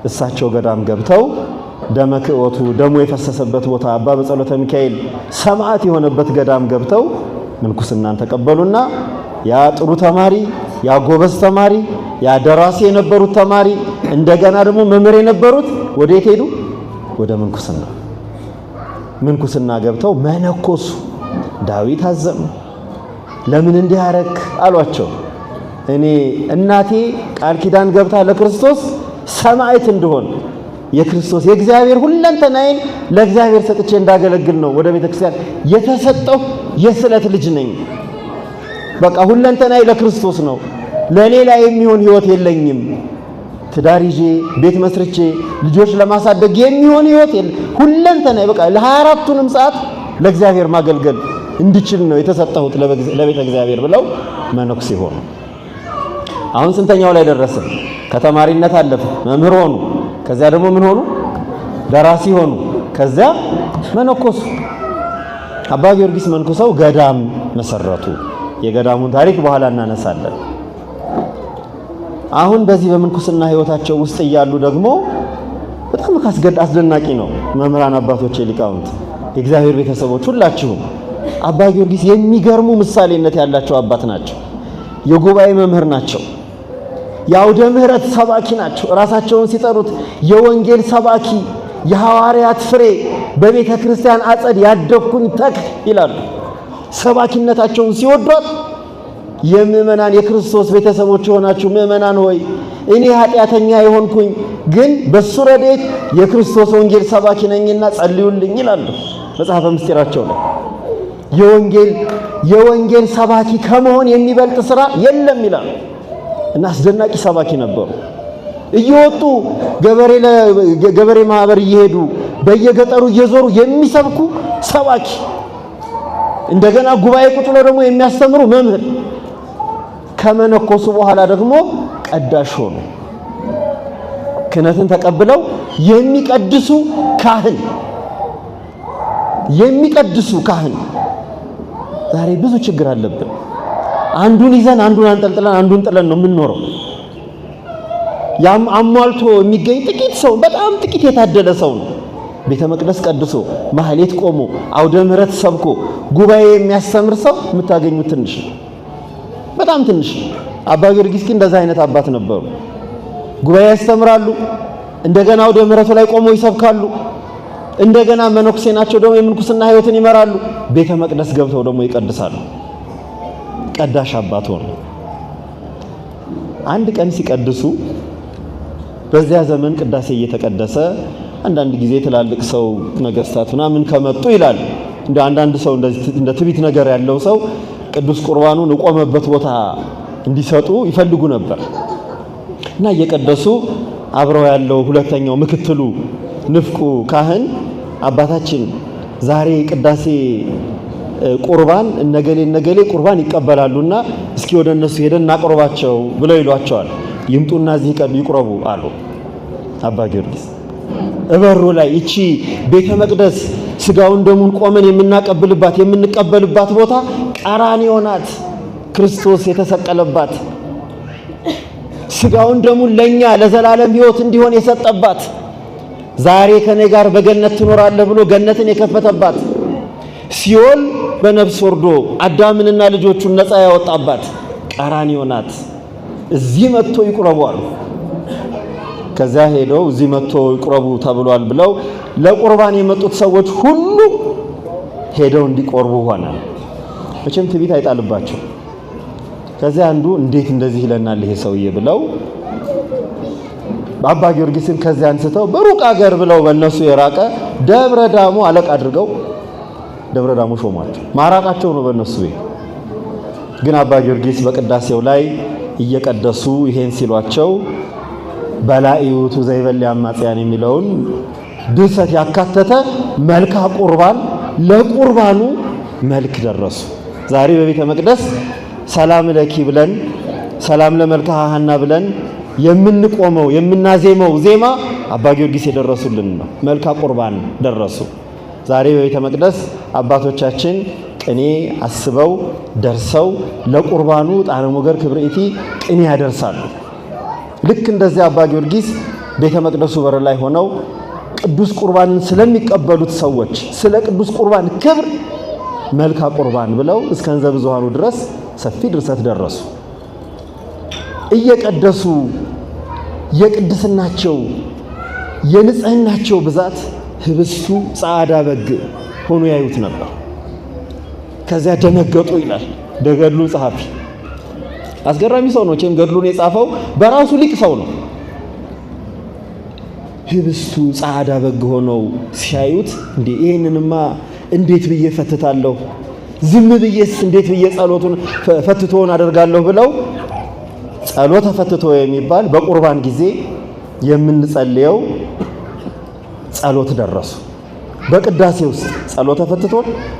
እሳቸው ገዳም ገብተው ደመ ክህወቱ ደሙ የፈሰሰበት ቦታ አባ በጸሎተ ሚካኤል ሰማዕት የሆነበት ገዳም ገብተው ምንኩስናን ተቀበሉና ያ ጥሩ ተማሪ፣ ያ ጎበዝ ተማሪ፣ ያ ደራሲ የነበሩት ተማሪ እንደገና ደግሞ መምህር የነበሩት ወዴት ሄዱ? ወደ ምንኩስና። ምንኩስና ገብተው መነኮሱ። ዳዊት አዘኑ። ለምን እንዲህ አረክ አሏቸው። እኔ እናቴ ቃል ኪዳን ገብታ ለክርስቶስ ሰማዕት እንደሆን የክርስቶስ የእግዚአብሔር ሁለንተናዬን ለእግዚአብሔር ሰጥቼ እንዳገለግል ነው ወደ ቤተክርስቲያን የተሰጠው የስለት ልጅ ነኝ። በቃ ሁለንተናዬ ለክርስቶስ ነው። ለኔ ላይ የሚሆን ህይወት የለኝም። ትዳር ይዤ ቤት መስርቼ ልጆች ለማሳደግ የሚሆን ህይወት የለ። ሁለንተናዬ በቃ ለ24ቱንም ሰዓት ለእግዚአብሔር ማገልገል እንድችል ነው የተሰጠሁት ለቤተ እግዚአብሔር ብለው መነኩሴ ሆኑ። አሁን ስንተኛው ላይ ደረሰ? ከተማሪነት አለፈ፣ መምህር ሆኑ። ከዚያ ደግሞ ምን ሆኑ? ደራሲ ሆኑ። ከዚያ መነኮሱ። አባ ጊዮርጊስ መንኩሰው ገዳም መሰረቱ። የገዳሙን ታሪክ በኋላ እናነሳለን። አሁን በዚህ በምንኩስና ህይወታቸው ውስጥ እያሉ ደግሞ በጣም አስደናቂ ነው። መምህራን አባቶቼ፣ ሊቃውንት፣ የእግዚአብሔር ቤተሰቦች ሁላችሁም አባ ጊዮርጊስ የሚገርሙ ምሳሌነት ያላቸው አባት ናቸው። የጉባኤ መምህር ናቸው። የአውደ ምሕረት ሰባኪ ናቸው። ራሳቸውን ሲጠሩት የወንጌል ሰባኪ፣ የሐዋርያት ፍሬ፣ በቤተ ክርስቲያን አጸድ ያደግኩኝ ተክል ይላሉ። ሰባኪነታቸውን ሲወዷት የምእመናን የክርስቶስ ቤተሰቦች የሆናችሁ ምእመናን ሆይ እኔ ኃጢአተኛ የሆንኩኝ ግን በሱ ረድኤት የክርስቶስ ወንጌል ሰባኪ ነኝና ጸልዩልኝ ይላሉ መጽሐፈ ምስጢራቸው ላይ። የወንጌል ሰባኪ ከመሆን የሚበልጥ ስራ የለም ይላሉ እና አስደናቂ ሰባኪ ነበሩ። እየወጡ ገበሬ ማህበር እየሄዱ በየገጠሩ እየዞሩ የሚሰብኩ ሰባኪ፣ እንደገና ጉባኤ ቁጭ ብለው ደግሞ የሚያስተምሩ መምህር። ከመነኮሱ በኋላ ደግሞ ቀዳሽ ሆኑ። ክህነትን ተቀብለው የሚቀድሱ ካህን። ዛሬ ብዙ ችግር አለብን። አንዱን ይዘን አንዱን አንጠልጥለን አንዱን ጥለን ነው የምንኖረው። ያም አሟልቶ የሚገኝ ጥቂት ሰው፣ በጣም ጥቂት የታደለ ሰው ነው። ቤተ መቅደስ ቀድሶ ማህሌት ቆሞ አውደ ምሕረት ሰብኮ ጉባኤ የሚያስተምር ሰው የምታገኙት ትንሽ፣ በጣም ትንሽ። አባ ጊዮርጊስ ግን እንደዛ አይነት አባት ነበሩ። ጉባኤ ያስተምራሉ፣ እንደገና አውደ ምሕረቱ ላይ ቆመው ይሰብካሉ። እንደገና መነኩሴ ናቸው ደግሞ የምንኩስና ህይወትን ይመራሉ። ቤተ መቅደስ ገብተው ደግሞ ይቀድሳሉ። ቀዳሽ አባት ሆኑ። አንድ ቀን ሲቀድሱ በዚያ ዘመን ቅዳሴ እየተቀደሰ አንዳንድ ጊዜ ትላልቅ ሰው ነገስታት ምናምን ከመጡ ይላል እንደ አንዳንድ ሰው እንደ ትቢት ነገር ያለው ሰው ቅዱስ ቁርባኑን ቆመበት ቦታ እንዲሰጡ ይፈልጉ ነበር እና እየቀደሱ አብረው ያለው ሁለተኛው ምክትሉ ንፍቁ ካህን አባታችን ዛሬ ቅዳሴ ቁርባን እነገሌ ቁርባን ይቀበላሉና እስኪ ወደ እነሱ ሄደን እናቆርባቸው ብለው ይሏቸዋል። ይምጡና እዚህ ይቁረቡ አሉ አባ ጊዮርጊስ። እበሩ ላይ እቺ ቤተ መቅደስ ስጋውን ደሙን ቆመን የምንቀበልባት ቦታ ቀራንዮ ናት። ክርስቶስ የተሰቀለባት ስጋውን ደሙን ለኛ ለዘላለም ሕይወት እንዲሆን የሰጠባት ዛሬ ከኔ ጋር በገነት ትኖራለህ ብሎ ገነትን የከፈተባት ሲኦል በነፍስ ወርዶ አዳምንና ልጆቹን ነፃ ያወጣባት ቀራንዮ ናት። እዚህ መጥቶ ይቁረቡ አሉ። ከዚያ ሄደው እዚህ መጥቶ ይቁረቡ ተብሏል ብለው ለቁርባን የመጡት ሰዎች ሁሉ ሄደው እንዲቆርቡ ሆነ። መቼም ትዕቢት አይጣልባቸው። ከዚያ አንዱ እንዴት እንደዚህ ይለናል ይሄ ሰውዬ ብለው አባ ጊዮርጊስን ከዚያ አንስተው በሩቅ አገር ብለው በእነሱ የራቀ ደብረ ዳሞ አለቃ አድርገው ደብረ ዳሞ ሾሟቸው። ማራቃቸው ነው በእነሱ ቤት። ግን አባ ጊዮርጊስ በቅዳሴው ላይ እየቀደሱ ይሄን ሲሏቸው በላኢውቱ ዘይበል አማጽያን የሚለውን ድርሰት ያካተተ መልካ ቁርባን ለቁርባኑ መልክ ደረሱ። ዛሬ በቤተ መቅደስ ሰላም ለኪ ብለን ሰላም ለመልካ ሐና ብለን የምንቆመው የምናዜመው ዜማ አባ ጊዮርጊስ የደረሱልን ነው። መልካ ቁርባን ደረሱ። ዛሬ በቤተ መቅደስ አባቶቻችን ቅኔ አስበው ደርሰው ለቁርባኑ ጣነ ሞገር ክብርኢቲ ቅኔ ያደርሳሉ። ልክ እንደዚህ አባ ጊዮርጊስ ቤተ መቅደሱ በር ላይ ሆነው ቅዱስ ቁርባንን ስለሚቀበሉት ሰዎች ስለ ቅዱስ ቁርባን ክብር መልካ ቁርባን ብለው እስከ እንዘ ብዙኃኑ ድረስ ሰፊ ድርሰት ደረሱ። እየቀደሱ የቅድስናቸው የንጽህናቸው ብዛት ህብስቱ ጻዕዳ በግ ሆኖ ያዩት ነበር። ከዚያ ደነገጡ ይላል በገድሉ ጸሐፊ። አስገራሚ ሰው ነው። ገድሉን የጻፈው በራሱ ሊቅ ሰው ነው። ህብስቱ ጻዕዳ በግ ሆነው ሲያዩት ይሄንንማ እንዴት ብዬ ፈትታለሁ፣ ዝም ብዬስ እንዴት ብዬ ጸሎቱን ፈትቶን አደርጋለሁ ብለው ጸሎተ ፈትቶ የሚባል በቁርባን ጊዜ የምንጸልየው ጸሎት ደረሱ። በቅዳሴ ውስጥ ጸሎተ ፈትቶ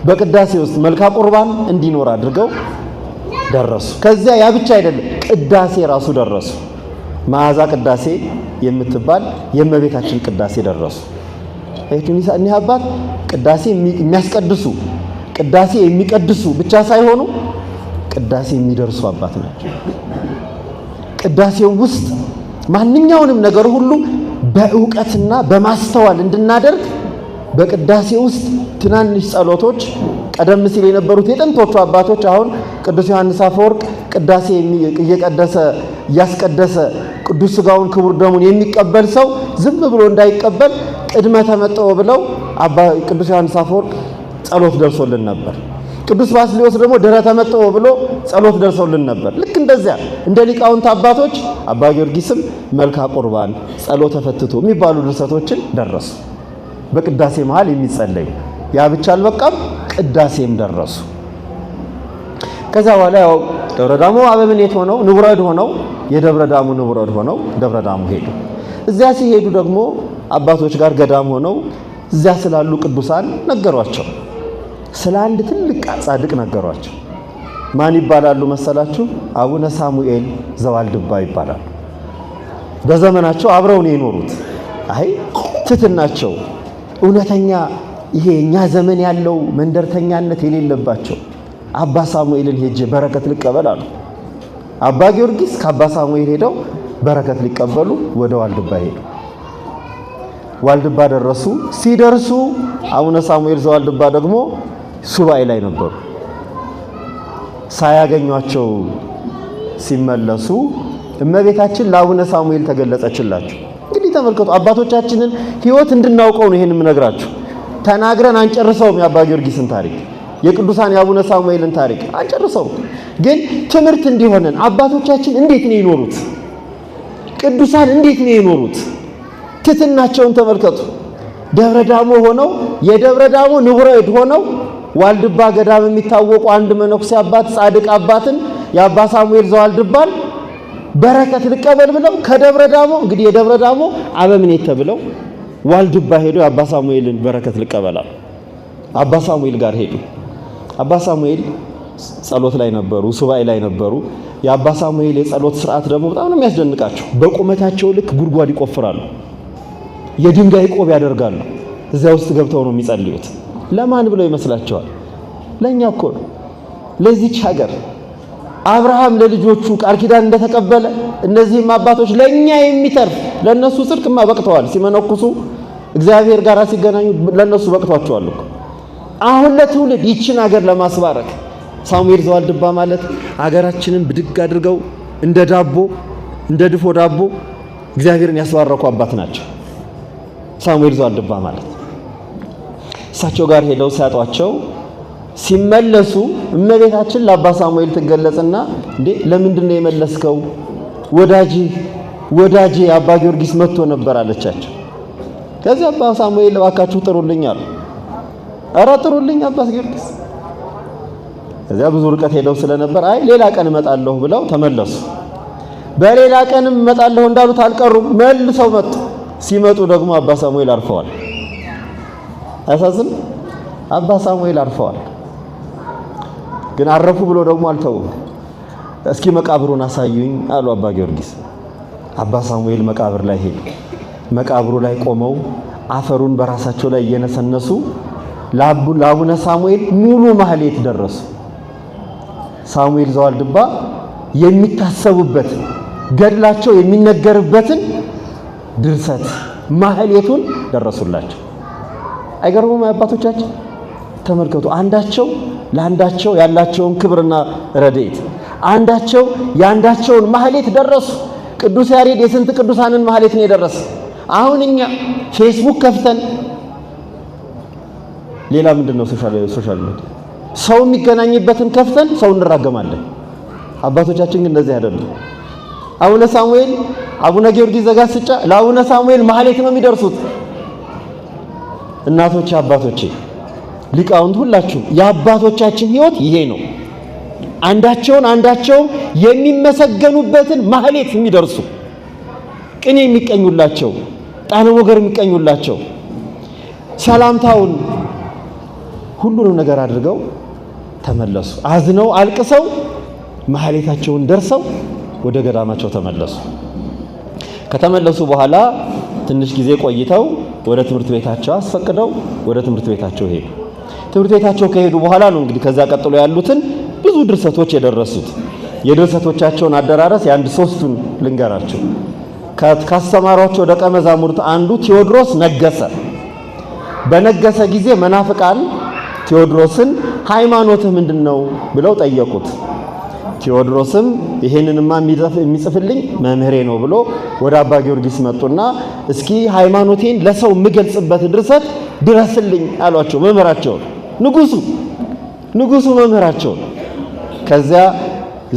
በቅዳሴ ውስጥ መልካ ቁርባን እንዲኖር አድርገው ደረሱ። ከዚያ ያ ብቻ አይደለም፣ ቅዳሴ ራሱ ደረሱ። መዓዛ ቅዳሴ የምትባል የእመቤታችን ቅዳሴ ደረሱ። እኒህ አባት ቅዳሴ የሚያስቀድሱ ቅዳሴ የሚቀድሱ ብቻ ሳይሆኑ ቅዳሴ የሚደርሱ አባት ናቸው። ቅዳሴው ውስጥ ማንኛውንም ነገር ሁሉ በእውቀትና በማስተዋል እንድናደርግ በቅዳሴ ውስጥ ትናንሽ ጸሎቶች ቀደም ሲል የነበሩት የጥንቶቹ አባቶች አሁን ቅዱስ ዮሐንስ አፈወርቅ ቅዳሴ እየቀደሰ እያስቀደሰ ቅዱስ ሥጋውን ክቡር ደሙን የሚቀበል ሰው ዝም ብሎ እንዳይቀበል ቅድመ ተመጠው ብለው ቅዱስ ዮሐንስ አፈወርቅ ጸሎት ደርሶልን ነበር። ቅዱስ ባስልዮስ ደግሞ ድኅረ ተመጠው ብሎ ጸሎት ደርሶልን ነበር። ልክ እንደዚያ እንደ ሊቃውንት አባቶች አባ ጊዮርጊስም መልካ ቁርባን፣ ጸሎተ ፈትቶ የሚባሉ ድርሰቶችን ደረሱ። በቅዳሴ መሃል የሚጸለዩ ያ ብቻ አልበቃም፣ ቅዳሴም ደረሱ። ከዛ በኋላ ያው ደብረ ዳሞ አበምኔት ሆነው ንቡረድ ሆነው የደብረ ዳሙ ንቡረድ ሆነው ደብረ ዳሙ ሄዱ። እዚያ ሲሄዱ ደግሞ አባቶች ጋር ገዳም ሆነው እዚያ ስላሉ ቅዱሳን ነገሯቸው። ስለ አንድ ትልቅ ጻድቅ ነገሯቸው። ማን ይባላሉ መሰላችሁ? አቡነ ሳሙኤል ዘዋልድባ ይባላሉ። በዘመናቸው አብረው ነው የኖሩት። ትትናቸው እውነተኛ ይሄ እኛ ዘመን ያለው መንደርተኛነት የሌለባቸው አባ ሳሙኤልን ሄጄ በረከት ልቀበል አሉ። አባ ጊዮርጊስ ከአባ ሳሙኤል ሄደው በረከት ሊቀበሉ ወደ ዋልድባ ሄዱ። ዋልድባ ደረሱ። ሲደርሱ አቡነ ሳሙኤል ዘዋልድባ ደግሞ ሱባኤ ላይ ነበሩ። ሳያገኟቸው ሲመለሱ እመቤታችን ለአቡነ ሳሙኤል ተገለጸችላቸው። እንግዲህ ተመልከቱ፣ አባቶቻችንን ሕይወት እንድናውቀው ነው ይሄን የምነግራችሁ። ተናግረን አንጨርሰውም። የአባ ጊዮርጊስን ታሪክ የቅዱሳን የአቡነ ሳሙኤልን ታሪክ አንጨርሰውም። ግን ትምህርት እንዲሆነን አባቶቻችን እንዴት ነው የኖሩት? ቅዱሳን እንዴት ነው የኖሩት? ትሕትናቸውን ተመልከቱ። ደብረ ዳሞ ሆነው የደብረ ዳሞ ንቡረ እድ ሆነው ዋልድባ ገዳም የሚታወቁ አንድ መነኩሴ አባት ጻድቅ አባትን የአባ ሳሙኤል ዘዋልድባን በረከት ልቀበል ብለው ከደብረ ዳሞ እንግዲህ የደብረ ዳሞ አበምኔት ተብለው ዋልድባ ሄዱ። የአባ ሳሙኤልን በረከት ልቀበላል አባ ሳሙኤል ጋር ሄዱ። አባ ሳሙኤል ጸሎት ላይ ነበሩ፣ ሱባኤ ላይ ነበሩ። የአባ ሳሙኤል የጸሎት ስርዓት ደግሞ በጣም ነው የሚያስደንቃቸው። በቁመታቸው ልክ ጉድጓድ ይቆፍራሉ፣ የድንጋይ ቆብ ያደርጋሉ። እዚያ ውስጥ ገብተው ነው የሚጸልዩት። ለማን ብለው ይመስላቸዋል? ለኛ እኮ ነው፣ ለዚች ሀገር አብርሃም ለልጆቹ ቃል ኪዳን እንደተቀበለ እነዚህም አባቶች ለኛ የሚተርፍ ለነሱ ጽድቅማ በቅተዋል። ሲመነኩሱ እግዚአብሔር ጋር ሲገናኙ ለነሱ በቅቷቸዋል እኮ። አሁን ለትውልድ ይችን ሀገር ለማስባረክ ሳሙኤል ዘዋልድባ ማለት ሀገራችንን ብድግ አድርገው እንደ ዳቦ እንደ ድፎ ዳቦ እግዚአብሔርን ያስባረኩ አባት ናቸው። ሳሙኤል ዘዋልድባ ማለት እሳቸው ጋር ሄደው ሲያጧቸው ሲመለሱ እመቤታችን ለአባ ሳሙኤል ትገለጽና እንዴ ለምንድን ነው የመለስከው? ወዳጄ አባ ጊዮርጊስ መጥቶ ነበር አለቻቸው። ከዚህ አባ ሳሙኤል እባካችሁ ጥሩልኝ አሉ። ኧረ ጥሩልኝ አባ ጊዮርጊስ። ከዚያ ብዙ ርቀት ሄደው ስለነበር አይ ሌላ ቀን እመጣለሁ ብለው ተመለሱ። በሌላ ቀንም እመጣለሁ እንዳሉት አልቀሩም፣ መልሰው መጡ። ሲመጡ ደግሞ አባ ሳሙኤል አርፈዋል። አያሳዝንም? አባ ሳሙኤል አርፈዋል። ግን አረፉ ብሎ ደግሞ አልተውም። እስኪ መቃብሩን አሳዩኝ አሉ አባ ጊዮርጊስ። አባ ሳሙኤል መቃብር ላይ ሄዱ። መቃብሩ ላይ ቆመው አፈሩን በራሳቸው ላይ እየነሰነሱ ለአቡነ ሳሙኤል ሙሉ ማህሌት ደረሱ። ሳሙኤል ዘዋልድባ የሚታሰቡበት ገድላቸው የሚነገርበትን ድርሰት ማህሌቱን ደረሱላቸው። አይገርሙም? አባቶቻችን ተመልከቱ። አንዳቸው ለአንዳቸው ያላቸውን ክብርና ረድኤት፣ አንዳቸው የአንዳቸውን ማህሌት ደረሱ። ቅዱስ ያሬድ የስንት ቅዱሳንን ማህሌት ነው የደረሰ? አሁን እኛ ፌስቡክ ከፍተን ሌላ ምንድነው ሶሻል ሚዲያ ሰው የሚገናኝበትን ከፍተን ሰው እንራገማለን። አባቶቻችን ግን እንደዚህ አይደለም። አቡነ ሳሙኤል አቡነ ጊዮርጊስ ዘጋስጫ ለአቡነ ሳሙኤል ማህሌት ነው የሚደርሱት። እናቶቼ አባቶቼ ሊቃውንት ሁላችሁ የአባቶቻችን ህይወት ይሄ ነው። አንዳቸው የሚመሰገኑበትን ማህሌት የሚደርሱ ቅኔ የሚቀኙላቸው፣ ጣነ ሞገር የሚቀኙላቸው፣ ሰላምታውን ሁሉንም ነገር አድርገው ተመለሱ። አዝነው አልቅሰው ማህሌታቸውን ደርሰው ወደ ገዳማቸው ተመለሱ። ከተመለሱ በኋላ ትንሽ ጊዜ ቆይተው ወደ ትምህርት ቤታቸው አስፈቅደው ወደ ትምህርት ቤታቸው ሄዱ። ትምህርት ቤታቸው ከሄዱ በኋላ ነው እንግዲህ ከዛ ቀጥሎ ያሉትን ብዙ ድርሰቶች የደረሱት። የድርሰቶቻቸውን አደራረስ የአንድ ሶስቱን ልንገራቸው። ካስተማሯቸው ደቀ መዛሙርት አንዱ ቴዎድሮስ ነገሰ። በነገሰ ጊዜ መናፍቃን ቴዎድሮስን ሃይማኖትህ ምንድነው ብለው ጠየቁት። ቴዎድሮስም ይሄንንማ የሚጽፍልኝ መምህሬ ነው ብሎ ወደ አባ ጊዮርጊስ መጡና እስኪ ሃይማኖቴን ለሰው የምገልጽበት ድርሰት ድረስልኝ አሏቸው። መምህራቸውን ንጉሱ መምህራቸውን። ከዚያ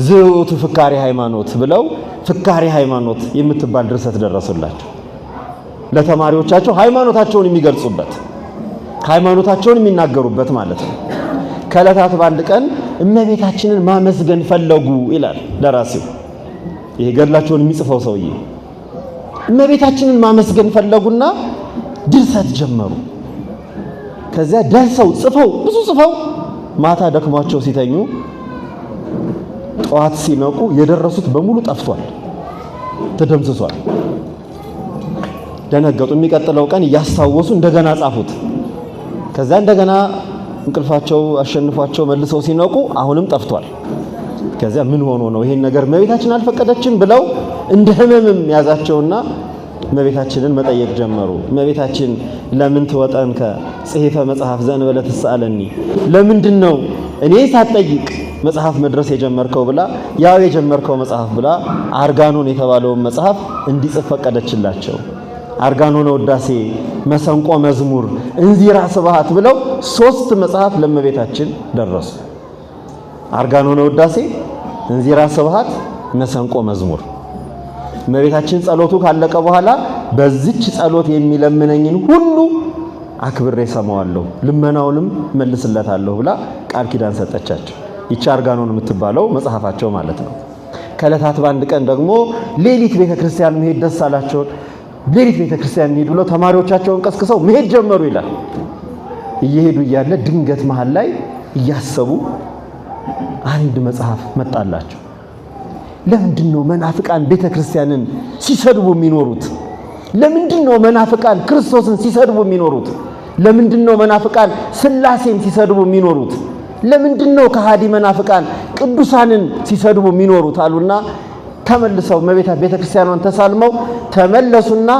ዝውቱ ፍካሬ ሃይማኖት ብለው ፍካሬ ሃይማኖት የምትባል ድርሰት ደረሱላቸው። ለተማሪዎቻቸው ሃይማኖታቸውን የሚገልጹበት፣ ሃይማኖታቸውን የሚናገሩበት ማለት ነው። ከዕለታት በአንድ ቀን እመቤታችንን ማመስገን ፈለጉ ይላል ደራሲው። ይሄ ገድላቸውን የሚጽፈው ሰውዬ እመቤታችንን ማመስገን ፈለጉና ድርሰት ጀመሩ። ከዚያ ደርሰው ብዙ ጽፈው ማታ ደክሟቸው ሲተኙ ጠዋት ሲነቁ የደረሱት በሙሉ ጠፍቷል፣ ተደምስሷል። ደነገጡ። የሚቀጥለው ቀን እያስታወሱ እንደገና ጻፉት። ከዛ እንደገና እንቅልፋቸው አሸንፏቸው መልሰው ሲነቁ አሁንም ጠፍቷል። ከዚያ ምን ሆኖ ነው ይሄን ነገር እመቤታችን አልፈቀደችም ብለው እንደ ህመምም ያዛቸውና እመቤታችንን መጠየቅ ጀመሩ። እመቤታችን ለምን ትወጠንከ ጽሒፈ መጽሐፍ ዘእንበለ ትስአለኒ፣ ለምንድን ነው እኔ ሳትጠይቅ መጽሐፍ መድረስ የጀመርከው ብላ ያው የጀመርከው መጽሐፍ ብላ አርጋኖን የተባለውን መጽሐፍ እንዲጽፍ ፈቀደችላቸው። አርጋኖነ ውዳሴ፣ መሰንቆ መዝሙር፣ እንዚራ ስብሐት ብለው 3 መጽሐፍ ለእመቤታችን ደረሱ። አርጋኖነ ውዳሴ፣ እንዚራ ስብሐት፣ መሰንቆ መዝሙር። እመቤታችን ጸሎቱ ካለቀ በኋላ በዚች ጸሎት የሚለምነኝን ሁሉ አክብሬ ሰማዋለሁ፣ ልመናውንም መልስለታለሁ ብላ ቃል ኪዳን ሰጠቻቸው። ይቺ አርጋኖን የምትባለው መጽሐፋቸው ማለት ነው። ከዕለታት በአንድ ቀን ደግሞ ሌሊት ቤተክርስቲያን መሄድ ደስ አላቸው። ሌሊት ቤተክርስቲያን እንሂድ ብለው ተማሪዎቻቸውን ቀስቅሰው መሄድ ጀመሩ ይላል። እየሄዱ እያለ ድንገት መሃል ላይ እያሰቡ አንድ መጽሐፍ መጣላቸው። ለምንድን ነው መናፍቃን ቤተክርስቲያንን ሲሰድቡ የሚኖሩት? ለምንድን ነው መናፍቃን ክርስቶስን ሲሰድቡ የሚኖሩት? ለምንድን ነው መናፍቃን ሥላሴን ሲሰድቡ የሚኖሩት? ለምንድን ነው ከሃዲ መናፍቃን ቅዱሳንን ሲሰድቡ የሚኖሩት አሉና ተመልሰው ቤተክርስቲያኗን ተሳልመው ተመለሱና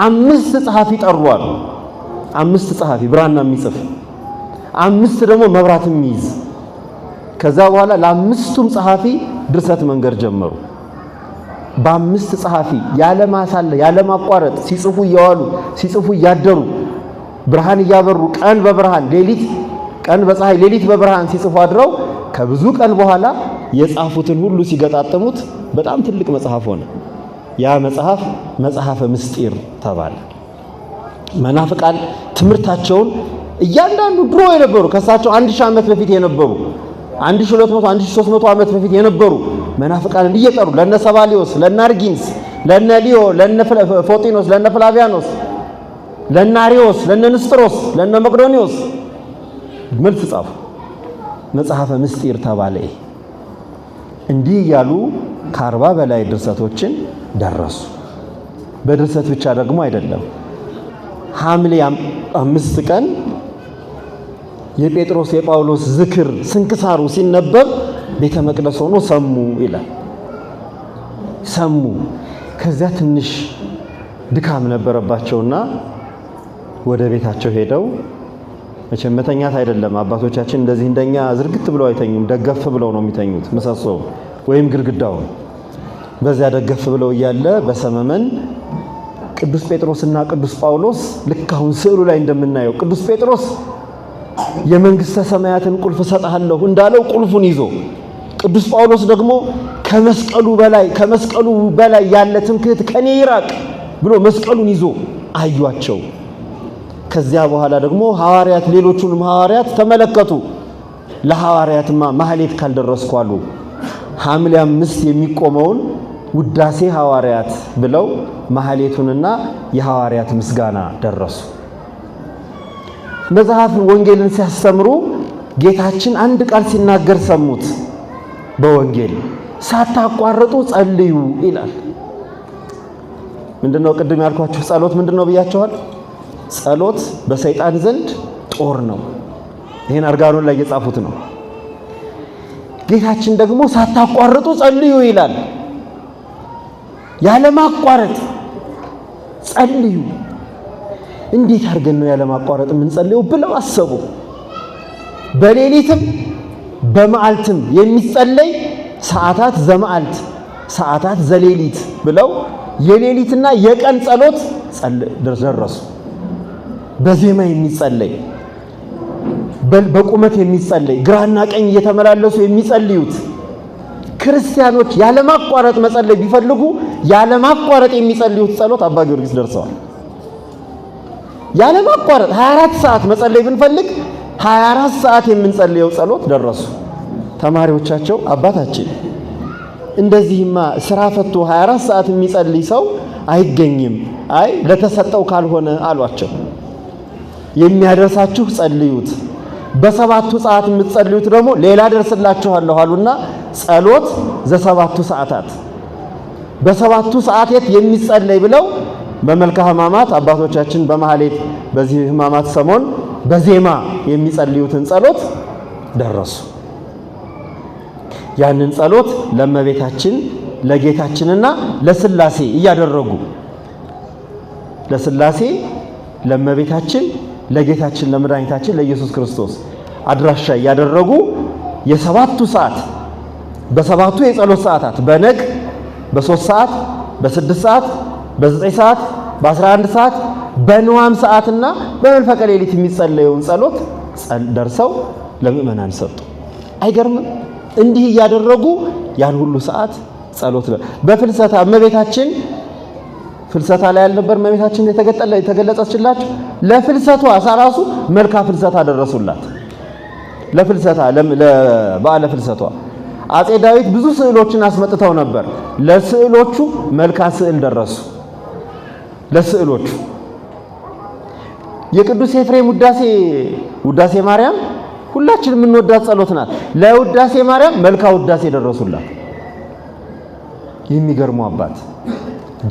5 ጸሐፊ ጠሯል። 5 ጸሐፊ ብራና የሚጽፍ 5 ደግሞ መብራት የሚይዝ። ከዛ በኋላ ለ5ቱም ጸሐፊ ድርሰት መንገር ጀመሩ። በ5 ጸሐፊ ያለማቋረጥ ሲጽፉ እየዋሉ ሲጽፉ እያደሩ ብርሃን እያበሩ ቀን በብርሃን ቀን በፀሐይ ሌሊት በብርሃን ሲጽፉ አድረው ከብዙ ቀን በኋላ የጻፉትን ሁሉ ሲገጣጥሙት በጣም ትልቅ መጽሐፍ ሆነ። ያ መጽሐፍ መጽሐፈ ምስጢር ተባለ። መናፍቃን ትምህርታቸውን እያንዳንዱ ድሮ የነበሩ ከሳቸው 1000 ዓመት በፊት የነበሩ 1200 1300 ዓመት በፊት የነበሩ መናፍቃን እየጠሩ ለነ ሰባሊዮስ፣ ለነ አርጊንስ፣ ለነ ሊዮ፣ ለነ ፎጢኖስ፣ ለነ ፍላቪያኖስ፣ ለነ አሪዮስ፣ ለነ ንስጥሮስ፣ ለነ መቅዶኒዮስ መልስ ጻፉ። መጽሐፈ ምስጢር ተባለ። እንዲህ እያሉ ከ40 በላይ ድርሰቶችን ደረሱ። በድርሰት ብቻ ደግሞ አይደለም። ሐምሌ 5 ቀን የጴጥሮስ የጳውሎስ ዝክር ስንክሳሩ ሲነበብ ቤተ መቅደስ ሆኖ ሰሙ ይላል። ሰሙ። ከዚያ ትንሽ ድካም ነበረባቸውና ወደ ቤታቸው ሄደው መቼም መተኛት አይደለም። አባቶቻችን እንደዚህ እንደኛ ዝርግት ብለው አይተኙም። ደገፍ ብለው ነው የሚተኙት። ምሰሶው ወይም ግድግዳውን በዚያ ደገፍ ብለው እያለ በሰመመን ቅዱስ ጴጥሮስና ቅዱስ ጳውሎስ ልክ አሁን ስዕሉ ላይ እንደምናየው ቅዱስ ጴጥሮስ የመንግስተ ሰማያትን ቁልፍ ሰጣለሁ እንዳለው ቁልፉን ይዞ፣ ቅዱስ ጳውሎስ ደግሞ ከመስቀሉ በላይ ያለ ትምክህት ከኔ ይራቅ ብሎ መስቀሉን ይዞ አዩአቸው። ከዚያ በኋላ ደግሞ ሐዋርያት ሌሎቹንም ሐዋርያት ተመለከቱ። ለሐዋርያትማ ማህሌት ካልደረስኩ አሉ። ሐምሌ 5 የሚቆመውን ውዳሴ ሐዋርያት ብለው ማህሌቱንና የሐዋርያት ምስጋና ደረሱ። መጽሐፍ ወንጌልን ሲያስተምሩ ጌታችን አንድ ቃል ሲናገር ሰሙት። በወንጌል ሳታቋርጡ ጸልዩ ይላል። ምንድነው? ቅድም ያልኳችሁ ጸሎት ምንድነው ብያችኋል? ጸሎት በሰይጣን ዘንድ ጦር ነው። ይሄን አርጋኖን ላይ የጻፉት ነው። ጌታችን ደግሞ ሳታቋርጡ ጸልዩ ይላል። ያለማቋረጥ ጸልዩ። እንዴት አድርገን ነው ያለማቋረጥ የምንጸልየው ብለው አሰቡ። በሌሊትም በመዓልትም የሚጸለይ ሰዓታት ዘመዓልት፣ ሰዓታት ዘሌሊት ብለው የሌሊትና የቀን ጸሎት ደረሱ። በዜማ የሚጸለይ በቁመት የሚጸለይ ግራና ቀኝ እየተመላለሱ የሚጸልዩት ክርስቲያኖች ያለማቋረጥ መጸለይ ቢፈልጉ ያለማቋረጥ የሚጸልዩት ጸሎት አባ ጊዮርጊስ ደርሰዋል። ያለማቋረጥ 24 ሰዓት መጸለይ ብንፈልግ 24 ሰዓት የምንጸልየው ጸሎት ደረሱ። ተማሪዎቻቸው አባታችን እንደዚህማ ስራ ፈቶ 24 ሰዓት የሚጸልይ ሰው አይገኝም፣ አይ ለተሰጠው ካልሆነ አሏቸው። የሚያደርሳችሁ ጸልዩት፣ በሰባቱ ሰዓት የምትጸልዩት ደግሞ ሌላ ደርስላችኋለሁ አሉና ጸሎት ዘሰባቱ ሰዓታት በሰባቱ ሰዓታት የሚጸለይ ብለው በመልካ ሕማማት አባቶቻችን በማህሌት በዚህ ሕማማት ሰሞን በዜማ የሚጸልዩትን ጸሎት ደረሱ። ያንን ጸሎት ለእመቤታችን ለጌታችንና ለሥላሴ እያደረጉ ለሥላሴ ለእመቤታችን ለጌታችን ለመድኃኒታችን ለኢየሱስ ክርስቶስ አድራሻ እያደረጉ የሰባቱ ሰዓት በሰባቱ የጸሎት ሰዓታት በነግ በ3 ሰዓት በ6 ሰዓት በ9 ሰዓት በ11 ሰዓት በንዋም ሰዓትና በመንፈቀ ሌሊት የሚጸለየውን ጸሎት ደርሰው ለምእመናን ሰጡ። አይገርምም? እንዲህ እያደረጉ ያን ሁሉ ሰዓት ጸሎት በፍልሰታ እመቤታችን ፍልሰታ ላይ ያልነበር እመቤታችን የተገለጸችላቸው ለፍልሰቷ ሳራሱ መልካ ፍልሰታ ደረሱላት። ለፍልሰታ ለበዓለ ፍልሰቷ አጼ ዳዊት ብዙ ስዕሎችን አስመጥተው ነበር። ለስዕሎቹ መልካ ስዕል ደረሱ። ለስዕሎቹ የቅዱስ ኤፍሬም ውዳሴ ማርያም ሁላችንም የምንወዳት ጸሎት ናት። ለውዳሴ ማርያም መልካ ውዳሴ ደረሱላት። የሚገርሙ አባት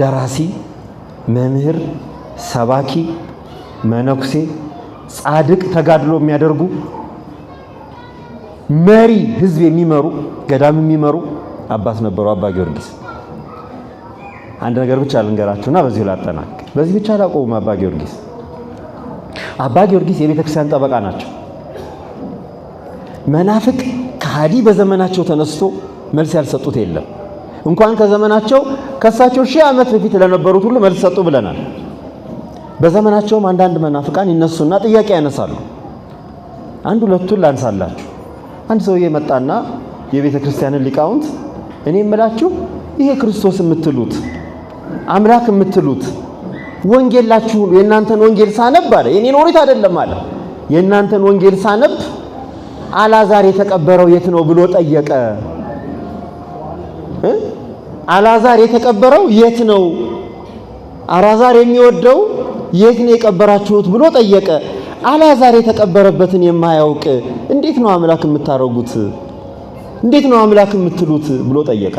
ደራሲ፣ መምህር፣ ሰባኪ፣ መነኩሴ፣ ጻድቅ፣ ተጋድሎ የሚያደርጉ መሪ፣ ህዝብ የሚመሩ ገዳም የሚመሩ አባት ነበሩ አባ ጊዮርጊስ። አንድ ነገር ብቻ ልንገራችሁና በዚሁ ላጠናቅ። በዚህ ብቻ አላቆሙም። አባ ጊዮርጊስ የቤተ ክርስቲያን ጠበቃ ናቸው። መናፍቅ ከሃዲ በዘመናቸው ተነስቶ መልስ ያልሰጡት የለም። እንኳን ከዘመናቸው ከሳቸው 1000 ዓመት በፊት ለነበሩት ሁሉ መልስ ሰጡ ብለናል። በዘመናቸውም አንዳንድ መናፍቃን ይነሱና ጥያቄ ያነሳሉ። አንድ ሁለቱን ላንሳላችሁ። አንድ ሰውዬ መጣና የቤተ ክርስቲያንን ሊቃውንት እኔ እምላችሁ ይሄ ክርስቶስ የምትሉት አምላክ የምትሉት ወንጌላችሁ የእናንተን ወንጌል ሳነብ አለ፣ የኔን ኦሪት አይደለም አለ፣ የእናንተን ወንጌል ሳነብ አልዓዛር የተቀበረው የት ነው ብሎ ጠየቀ። አልዓዛር የተቀበረው የት ነው? አልዓዛር የሚወደው የት ነው የቀበራችሁት ብሎ ጠየቀ። አልዓዛር የተቀበረበትን የማያውቅ እንዴት ነው አምላክ የምታረጉት? እንዴት ነው አምላክ የምትሉት ብሎ ጠየቀ።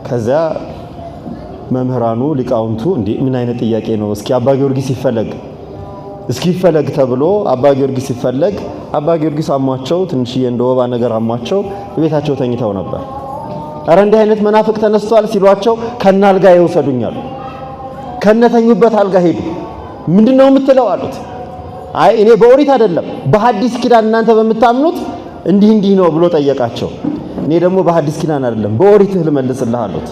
ከዛ መምህራኑ ሊቃውንቱ እንዴ ምን አይነት ጥያቄ ነው? እስኪ አባ ጊዮርጊስ ይፈለግ ተብሎ አባ ጊዮርጊስ ሲፈለግ አባ ጊዮርጊስ አሟቸው ትንሽዬ እንደ ወባ ነገር አሟቸው ቤታቸው ተኝተው ነበር። አረ እንዲህ አይነት መናፍቅ ተነስቷል ሲሏቸው ከነ አልጋ ይወሰዱኛል። ከነተኙበት አልጋ ሄዱ። ምንድነው የምትለው አሉት። አይ እኔ በኦሪት አይደለም በሐዲስ ኪዳን እናንተ በምታምኑት እንዲህ ነው ብሎ ጠየቃቸው። እኔ ደግሞ በሐዲስ ኪዳን አይደለም በኦሪትህ ልመልስልህ አሉት።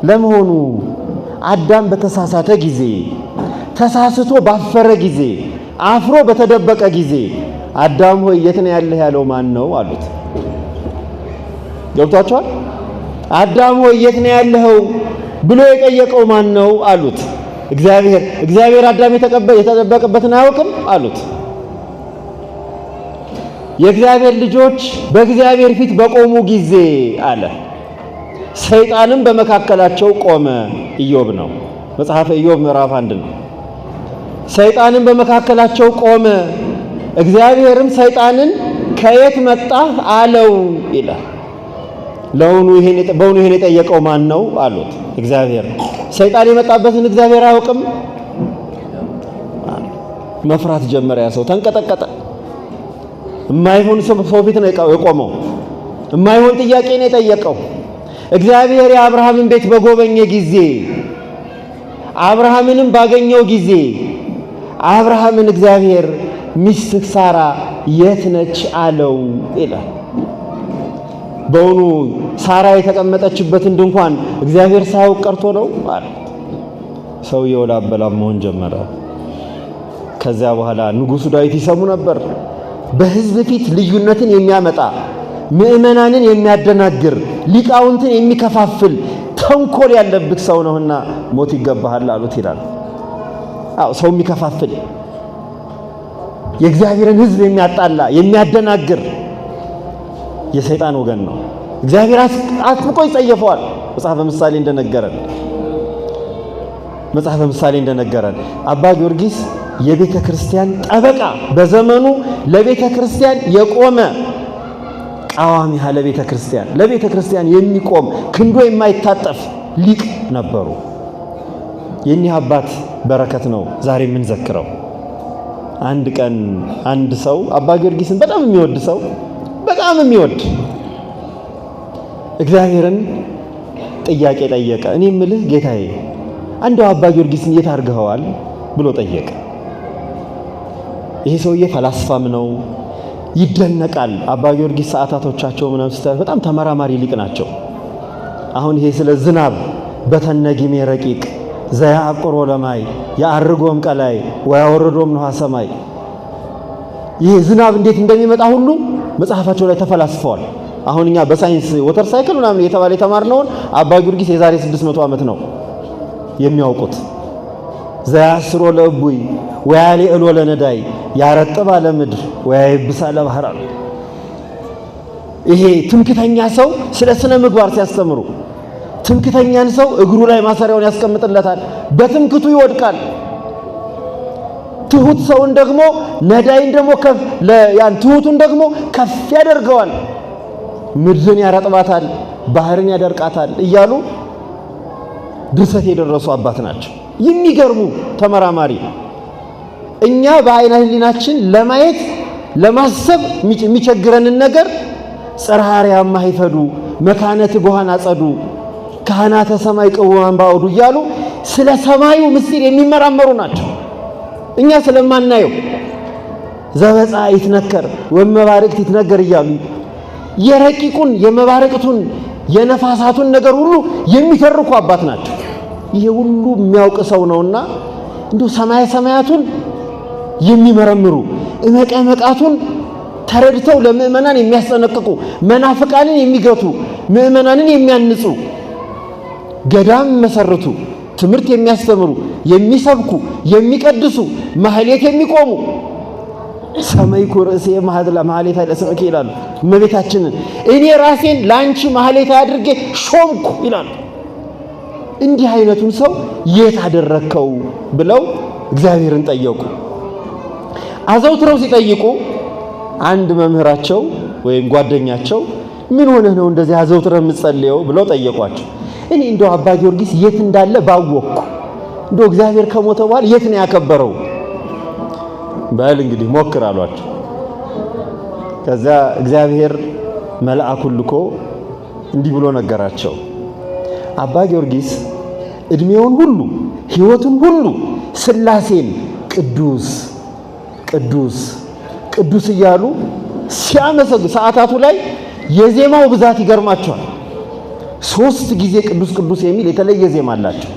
ለመሆኑ አዳም በተሳሳተ ጊዜ ተሳስቶ ባፈረ ጊዜ አፍሮ በተደበቀ ጊዜ አዳም ሆይ የት ነው ያለህ ያለው ማን ነው አሉት። ገብቷቸዋል? አዳም ሆይ የት ነው ያለኸው ብሎ የጠየቀው ማን ነው አሉት። እግዚአብሔር አዳም የተደበቀበትን አያውቅም አሉት። የእግዚአብሔር ልጆች በእግዚአብሔር ፊት በቆሙ ጊዜ አለ ሰይጣንም በመካከላቸው ቆመ። ኢዮብ ነው፣ መጽሐፈ ኢዮብ ምዕራፍ 1 ነው። ሰይጣንም በመካከላቸው ቆመ፣ እግዚአብሔርም ሰይጣንን ከየት መጣህ አለው ይላል። በውኑ ይሄን የጠየቀው ማን ነው አሉት። እግዚአብሔር። ሰይጣን የመጣበትን እግዚአብሔር አያውቅም? መፍራት ጀመረ። ያ ሰው ተንቀጠቀጠ። የማይሆን ሰው ፊት ነው የቆመው። የማይሆን ጥያቄ ነው የጠየቀው። እግዚአብሔር የአብርሃምን ቤት በጎበኘ ጊዜ አብርሃምንም ባገኘው ጊዜ አብርሃምን እግዚአብሔር ሚስትህ ሳራ የት ነች አለው ይላል። በውኑ ሳራ የተቀመጠችበትን ድንኳን እግዚአብሔር ሳያውቅ ቀርቶ ነው አለ። ሰውየው ላበላም መሆን ጀመረ። ከዚያ በኋላ ንጉሡ ዳዊት ይሰሙ ነበር። በሕዝብ ፊት ልዩነትን የሚያመጣ ምእመናንን የሚያደናግር ሊቃውንትን የሚከፋፍል ተንኮል ያለብህ ሰው ነውና ሞት ይገባሃል አሉት ይላል። አዎ ሰው የሚከፋፍል የእግዚአብሔርን ሕዝብ የሚያጣላ የሚያደናግር የሰይጣን ወገን ነው። እግዚአብሔር አጥብቆ ይጸየፈዋል። መጽሐፈ ምሳሌ እንደነገረን አባ ጊዮርጊስ የቤተ ክርስቲያን ጠበቃ፣ በዘመኑ ለቤተ ክርስቲያን የቆመ ቃዋሚ ለቤተ ክርስቲያን የሚቆም ክንዶ የማይታጠፍ ሊቅ ነበሩ። የኒህ አባት በረከት ነው ዛሬ የምንዘክረው። አንድ ቀን አንድ ሰው አባ ጊዮርጊስን በጣም የሚወድ እግዚአብሔርን ጥያቄ ጠየቀ። እኔ የምልህ ጌታዬ አንደው አባ ጊዮርጊስን የት አድርገኸዋል ብሎ ጠየቀ። ይሄ ሰውዬ ፈላስፋም ነው፣ ይደነቃል። አባ ጊዮርጊስ ሰዓታቶቻቸው ምናምን ስታይ በጣም ተመራማሪ ሊቅ ናቸው። አሁን ይሄ ስለ ዝናብ በተነጊሜ ረቂቅ ዘያቆሮ ለማይ ያርጎም ቀላይ ወያወርዶም ነው ሰማይ። ይህ ዝናብ እንዴት እንደሚመጣ ሁሉ መጽሐፋቸው ላይ ተፈላስፈዋል። አሁን እኛ በሳይንስ ወተር ሳይክል ምናምን የተባለ የተማርነውን አባ ጊዮርጊስ የዛሬ 600 ዓመት ነው የሚያውቁት። ዘያስሮ ለእቡይ ወያሌእሎ ለነዳይ ያረጥባ ለምድር ወያይብሳ ለባህር አሉ። ይሄ ትምክተኛ ሰው ስለ ስነ ምግባር ሲያስተምሩ ትምክተኛን ሰው እግሩ ላይ ማሰሪያውን ያስቀምጥለታል፣ በትምክቱ ይወድቃል። ትሁት ሰውን ደግሞ ነዳይን ደግሞ ያን ትሁቱን ደግሞ ከፍ ያደርገዋል፣ ምድርን ያረጥባታል፣ ባህርን ያደርቃታል እያሉ ድርሰት የደረሱ አባት ናቸው። የሚገርሙ ተመራማሪ። እኛ በአይነ ህሊናችን ለማየት ለማሰብ የሚቸግረንን ነገር ጽርሐርያም ማይፈዱ መካነት ጎሃን አጸዱ ካህናተ ሰማይ ቅውማን ባውዱ እያሉ ስለ ሰማዩ ምስጢር የሚመራመሩ ናቸው። እኛ ስለማናየው ዘበጻ ይትነከር ወመባረቅት ይትነገር እያሉ የረቂቁን የመባረቅቱን የነፋሳቱን ነገር ሁሉ የሚተርኩ አባት ናቸው። ይሄ ሁሉ የሚያውቅ ሰው ነውና እንዶ ሰማይ ሰማያቱን የሚመረምሩ እመቀመቃቱን ተረድተው ለምእመናን የሚያስጠነቅቁ መናፍቃንን የሚገቱ ምእመናንን የሚያንጹ ገዳም መሰረቱ ትምህርት የሚያስተምሩ የሚሰብኩ የሚቀድሱ ማህሌት የሚቆሙ ሰማይ ኩርሴ ማህሌት አይለሰምከ ይላሉ። እመቤታችንን እኔ ራሴን ላንቺ ማህሌት አድርጌ ሾምኩ ይላሉ። እንዲህ አይነቱን ሰው የት አደረከው ብለው እግዚአብሔርን ጠየቁ። አዘውትረው ሲጠይቁ አንድ መምህራቸው ወይም ጓደኛቸው ምን ሆነህ ነው እንደዚህ አዘውትረህ የምትጸልየው ብለው ጠየቋቸው። እኔ እንደው አባ ጊዮርጊስ የት እንዳለ ባወቅኩ እንደው እግዚአብሔር ከሞተ በኋላ የት ነው ያከበረው በል እንግዲህ ሞክር አሏቸው። ከዛ እግዚአብሔር መልአኩን ልኮ እንዲህ ብሎ ነገራቸው። አባ ጊዮርጊስ እድሜውን ሁሉ ሕይወቱን ሁሉ ሥላሴን ቅዱስ ቅዱስ ቅዱስ እያሉ ሲያመሰግኑ ሰዓታቱ ላይ የዜማው ብዛት ይገርማቸዋል። 3 ጊዜ ቅዱስ ቅዱስ የሚል የተለየ ዜማ አላቸው።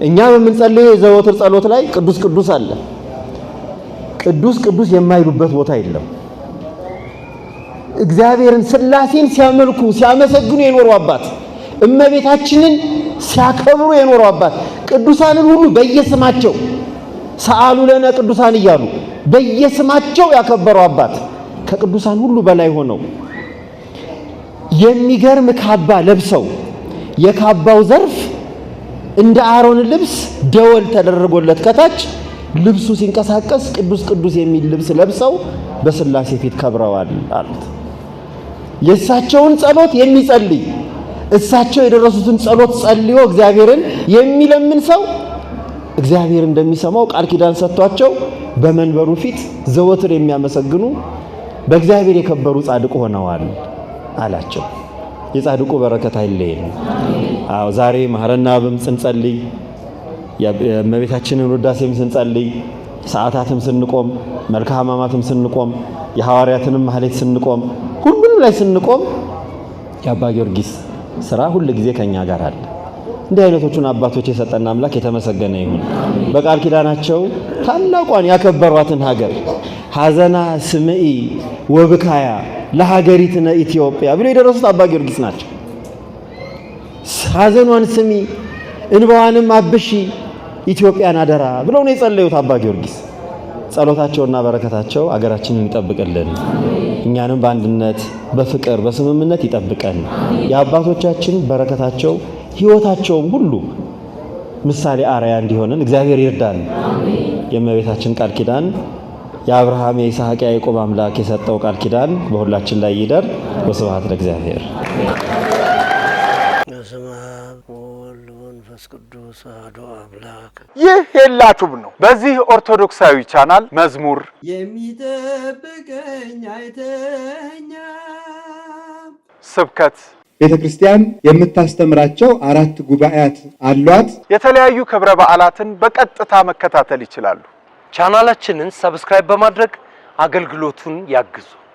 እኛ በምንጸልየው የዘወትር ጸሎት ላይ ቅዱስ ቅዱስ አለ። ቅዱስ ቅዱስ የማይሉበት ቦታ የለም። እግዚአብሔርን ሥላሴን ሲያመልኩ ሲያመሰግኑ የኖሩ አባት፣ እመቤታችንን ሲያከብሩ የኖሩ አባት፣ ቅዱሳንን ሁሉ በየስማቸው ሰአሉ ለነ ቅዱሳን እያሉ በየስማቸው ያከበሩ አባት፣ ከቅዱሳን ሁሉ በላይ ሆነው የሚገርም ካባ ለብሰው የካባው ዘርፍ እንደ አሮን ልብስ ደወል ተደረጎለት ከታች ልብሱ ሲንቀሳቀስ ቅዱስ ቅዱስ የሚል ልብስ ለብሰው በሥላሴ ፊት ከብረዋል አሉት። የእሳቸውን ጸሎት የሚጸልይ እሳቸው የደረሱትን ጸሎት ጸልዮ እግዚአብሔርን የሚለምን ሰው እግዚአብሔር እንደሚሰማው ቃል ኪዳን ሰጥቷቸው በመንበሩ ፊት ዘወትር የሚያመሰግኑ በእግዚአብሔር የከበሩ ጻድቅ ሆነዋል አላቸው። የጻድቁ በረከት አይለየን። አዎ ዛሬ ማህረና አብም ስንጸልይ የእመቤታችንን ውዳሴም ስንጸልይ ሰዓታትም ስንቆም መልክአ ሕማማትም ስንቆም የሐዋርያትንም ማህሌት ስንቆም ሁሉም ላይ ስንቆም የአባ ጊዮርጊስ ስራ ሁሉ ጊዜ ከኛ ጋር አለ። እንዲህ አይነቶቹን አባቶች የሰጠን አምላክ የተመሰገነ ይሁን። በቃል ኪዳናቸው ታላቋን ያከበሯትን ሀገር ሐዘና ስምኢ ወብካያ ለሀገሪትነ ኢትዮጵያ ብሎ የደረሱት አባ ጊዮርጊስ ናቸው። ሐዘኗን ስሚ እንባዋንም አብሺ ኢትዮጵያን አደራ ብለው ነው የጸለዩት አባ ጊዮርጊስ። ጸሎታቸውና በረከታቸው አገራችንን ይጠብቅልን፣ እኛንም በአንድነት በፍቅር በስምምነት ይጠብቀን። የአባቶቻችን በረከታቸው ሕይወታቸውም ሁሉ ምሳሌ አርአያ እንዲሆንን እግዚአብሔር ይርዳን። የእመቤታችን ቃል ኪዳን የአብርሃም የይስሐቅ የያዕቆብ አምላክ የሰጠው ቃል ኪዳን በሁላችን ላይ ይደር። ወስብሐት ለእግዚአብሔር። በስመ አብ ወወልድ ወመንፈስ ቅዱስ አሐዱ አምላክ። ይህ የላችሁም ነው። በዚህ ኦርቶዶክሳዊ ቻናል መዝሙር የሚጠብቀኝ አይተኛ፣ ስብከት፣ ቤተ ክርስቲያን የምታስተምራቸው 4 ጉባኤያት አሏት። የተለያዩ ክብረ በዓላትን በቀጥታ መከታተል ይችላሉ። ቻናላችንን ሰብስክራይብ በማድረግ አገልግሎቱን ያግዙ።